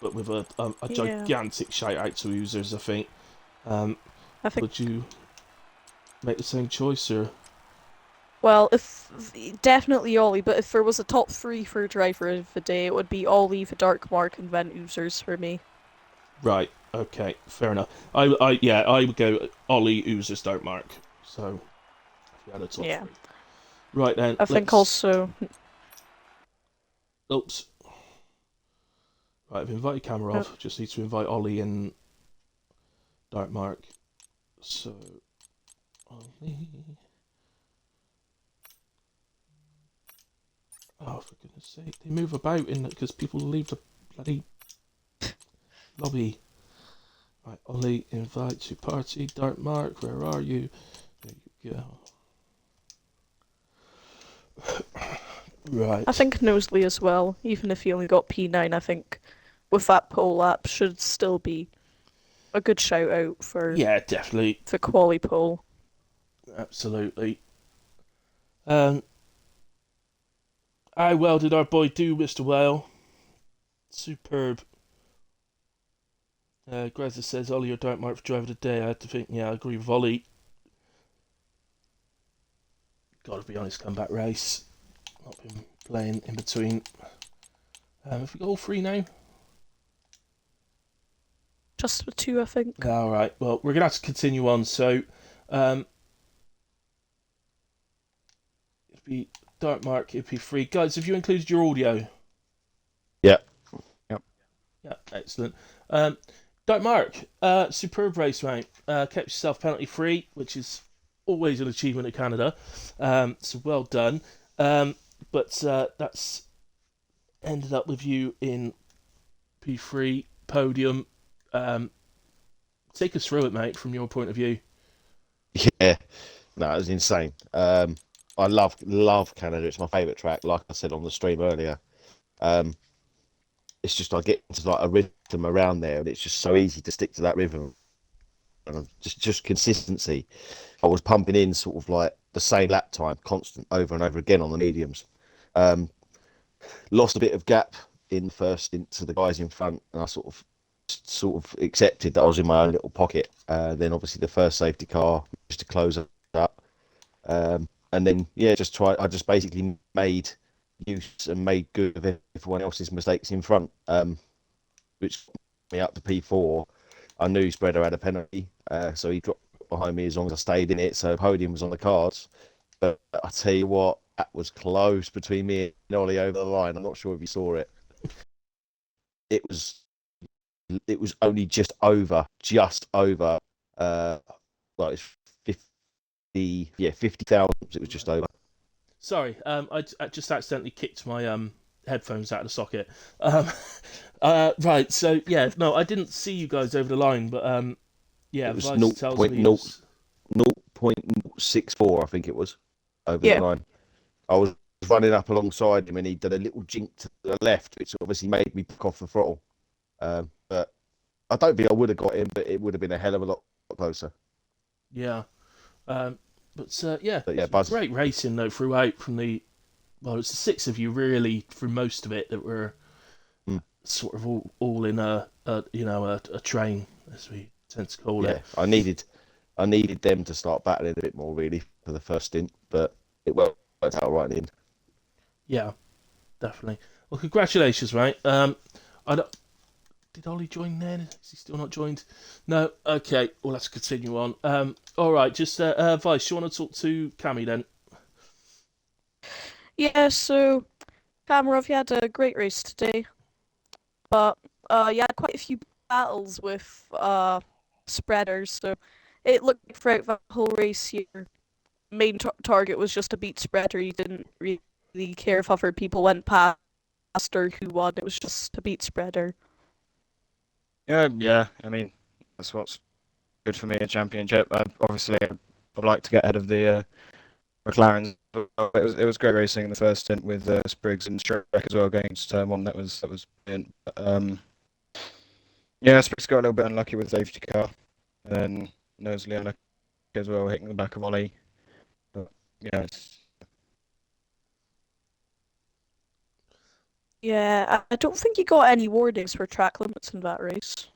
but with a gigantic shout out to Oozers, I think. Would you make the same choice, or? Well, definitely Ollie, but if there was a top 3 for driver of the day, it would be Ollie, the Dark Mark, and then Oozers for me. Right, okay, fair enough. I would go Ollie, Oozers, Dark Mark. So, if you had a top 3. Right then. I think also. Oops. Right, I've invited Kamarov. Oh. Just need to invite Ollie and Dark Mark. So, Ollie. Oh, for goodness sake! They move about in because people leave the bloody lobby. Right, Ollie, invite to party. Dark Mark, where are you? There you go. Right. I think Knowsley as well, even if he only got P9, I think with that pole lap should still be a good shout out for definitely the quali pole. Absolutely. How well did our boy do, Mr. Whale? Superb. Greza says Ollie or Dark Mark for driver of the day. I had to think, I agree with Ollie. Gotta be honest, comeback race. Not been playing in between. Have we got all 3 now? Just the 2, I think. Alright, well, we're gonna have to continue on, so it'd be Dark Mark, it'd be 3. Guys, have you included your audio? Yeah. Yeah, excellent. Dark Mark, superb race, mate. Kept yourself penalty free, which is always an achievement in Canada. So well done. But that's ended up with you in P3 podium. Take us through it, mate, from your point of view. Yeah, no, it was insane. I love Canada. It's my favourite track. Like I said on the stream earlier, um, it's just I get into like a rhythm around there, and it's just so easy to stick to that rhythm. And just consistency. I was pumping in sort of like the same lap time, constant over and over again on the mediums. Um, Lost a bit of gap in the first into the guys in front, and I sort of accepted that I was in my own little pocket. Then obviously the first safety car just to close it up, and then yeah, just try. I just basically made use and made good of everyone else's mistakes in front, which got me up to P4. I knew Spreader had a penalty, so he dropped behind me as long as I stayed in it. So podium was on the cards. But I tell you what, that was close between me and Ollie over the line. I'm not sure if you saw it. It was it was only just over. Uh, well, it's 50, yeah, 50,000. It was just over. Sorry, I just accidentally kicked my headphones out of the socket. Right, so yeah, no, I didn't see you guys over the line, but yeah, It was Vice tells me 0.064, I think it was, over the Yeah. line. I was running up alongside him, and he did a little jink to the left, which obviously made me pick off the throttle. But I don't think I would have got him, but it would have been a hell of a lot closer. yeah, um, yeah, But yeah, it's Buzz. great racing though throughout from the well, it's the six of you really through most of it that were Mm, sort of all in a train as we tend to call it. yeah, I needed them to start battling a bit more really for the first stint, but it worked out right in the end. Yeah, definitely. Well, congratulations, mate. I don't, did Ollie join then? Is he still not joined? No. Okay. Well, let's continue on. All right. Just Vice, you want to talk to Cammy then? Yeah, so Kamarov, you had a great race today, but you had quite a few battles with spreaders, so it looked like throughout the whole race your main target was just to beat spreader. You didn't really care if other people went past or who won, it was just to beat spreader. Yeah. I mean, that's what's good for me in championship. Obviously, I'd like to get ahead of the McLarens. But it was great racing in the first stint with Spriggs and Shrek as well going into turn one. That was brilliant. Yeah, Spriggs got a little bit unlucky with the safety car, and then Nosley unlucky as well, hitting the back of Ollie. But yeah, Yeah, I don't think you got any warnings for track limits in that race.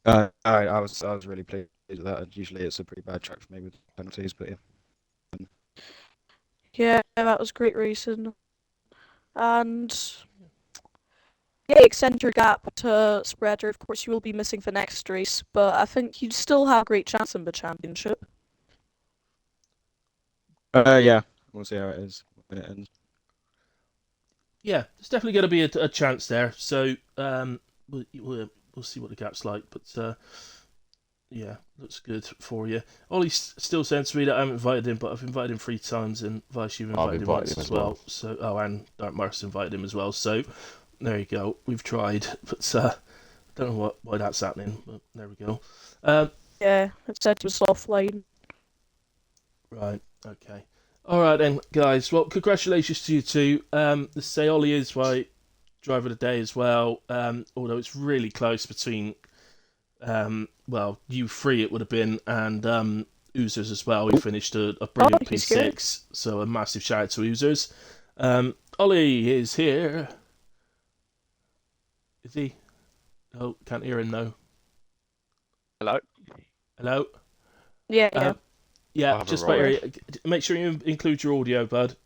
I was really pleased with that. Usually it's a pretty bad track for me with penalties, but yeah. Yeah, that was great racing. And yeah, extend your gap to spreader. Of course, you will be missing the next race, but I think you'd still have a great chance in the championship. Yeah, we'll see how it is when it ends. Yeah, there's definitely going to be a chance there. So we'll see what the gap's like. But yeah, looks good for you. Ollie's still saying to me that I haven't invited him, but I've invited him 3 times, and Vice, you've I've invited him invited once him as as well. well. So and Dark Mark's invited him as well. So there you go. We've tried, but don't know why that's happening. But there we go. Yeah, it said it was offline. Right. Okay. All right then, guys. Well, congratulations to you two. The say Ollie is my driver of the day as well. Although it's really close between well, you three it would have been, and Oozers as well. He finished a brilliant he's good. P6, so a massive shout out to Oozers. Ollie is here. Is he? Oh, can't hear him though. Hello. Hello. Yeah, yeah. Yeah, I have a just roll. make sure you include your audio, bud.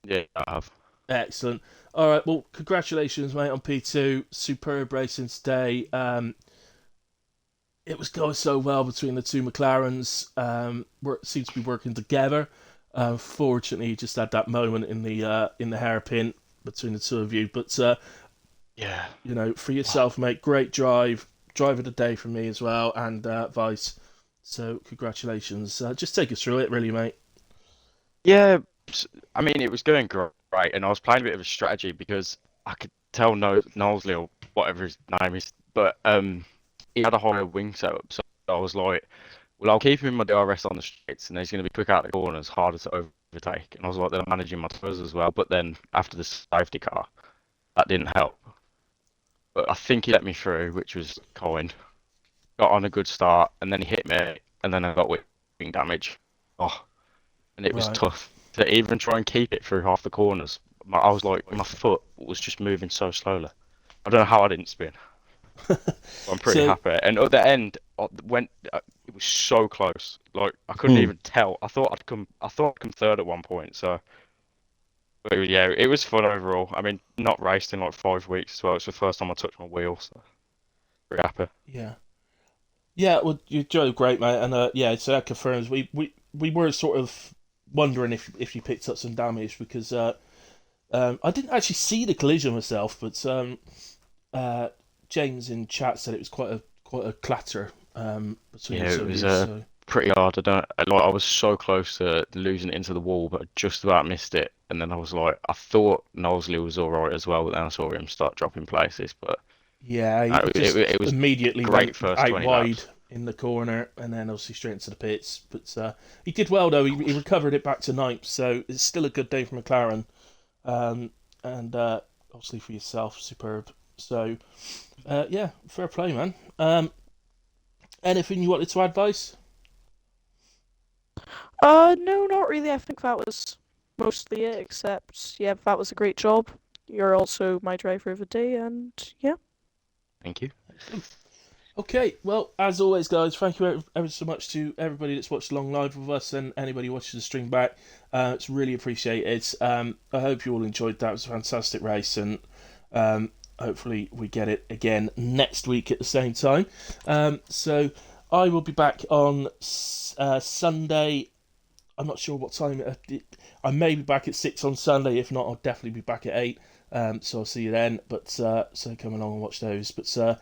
Yeah, I have. Excellent. All right. Well, congratulations, mate, on P2. Superb racing today. It was going so well between the two McLarens. Seemed to be working together. Fortunately, you just had that moment in the hairpin between the two of you. But Yeah. you know, for yourself, mate, great drive. Drive of the day for me as well, and Vice. So congratulations. Just take us through it, really, mate. Yeah, I mean, it was going great, and I was playing a bit of a strategy because I could tell Knowsley or whatever his name is, but he had a higher wing setup, so I was like, well, I'll keep him in my DRS on the straights, and he's going to be quick out the corners, harder to overtake. And I was like, then I'm managing my toes as well. But then after the safety car, that didn't help. But I think he let me through, which was kind. Got on a good start, and then he hit me, and then I got wing damage. Oh, and it was Right. tough to even try and keep it through half the corners. I was like, my foot was just moving so slowly. I don't know how I didn't spin. I'm pretty So happy. And at the end, it was so close. Like I couldn't even tell. I thought I'd come third at one point. So, but yeah, it was fun overall. I mean, not raced in like 5 weeks as well. It's the first time I touched my wheel, so pretty happy. yeah, yeah. Well, you drove great, mate, and yeah, so that confirms we were sort of wondering if you picked up some damage because I didn't actually see the collision myself, but uh, James in chat said it was quite a clatter between Yeah, the it two of was you. So pretty hard. I was so close to losing it into the wall, but I just about missed it. And then I was like, I thought Knowsley was all right as well, but then I saw him start dropping places. But yeah, no, he it, just it was immediately great went first out 20 wide laps. in the corner, and then obviously straight into the pits. But he did well though. He recovered it back to ninth, so it's still a good day for McLaren. Um, and obviously for yourself, superb. So yeah, fair play, man. Anything you wanted to advise? No, not really. I think that was mostly it, except, yeah, that was a great job. You're also my driver of the day, and yeah. Thank you. Excellent. Okay, well, as always, guys, thank you ever so much to everybody that's watched along live with us and anybody watching the stream back. It's really appreciated. I hope you all enjoyed that. It was a fantastic race, and hopefully we get it again next week at the same time. So I will be back on Sunday. I'm not sure what time. I may be back at 6 on Sunday. If not, I'll definitely be back at 8. So I'll see you then. But so come along and watch those. But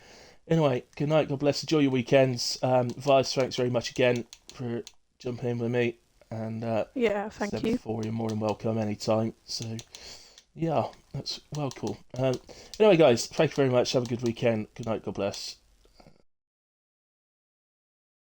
anyway, good night. God bless. Enjoy your weekends. Vice, thanks very much again for jumping in with me. And Yeah, thank said you. before, you're more than welcome anytime. So yeah, that's well cool. Anyway, guys, thank you very much. Have a good weekend. Good night. God bless.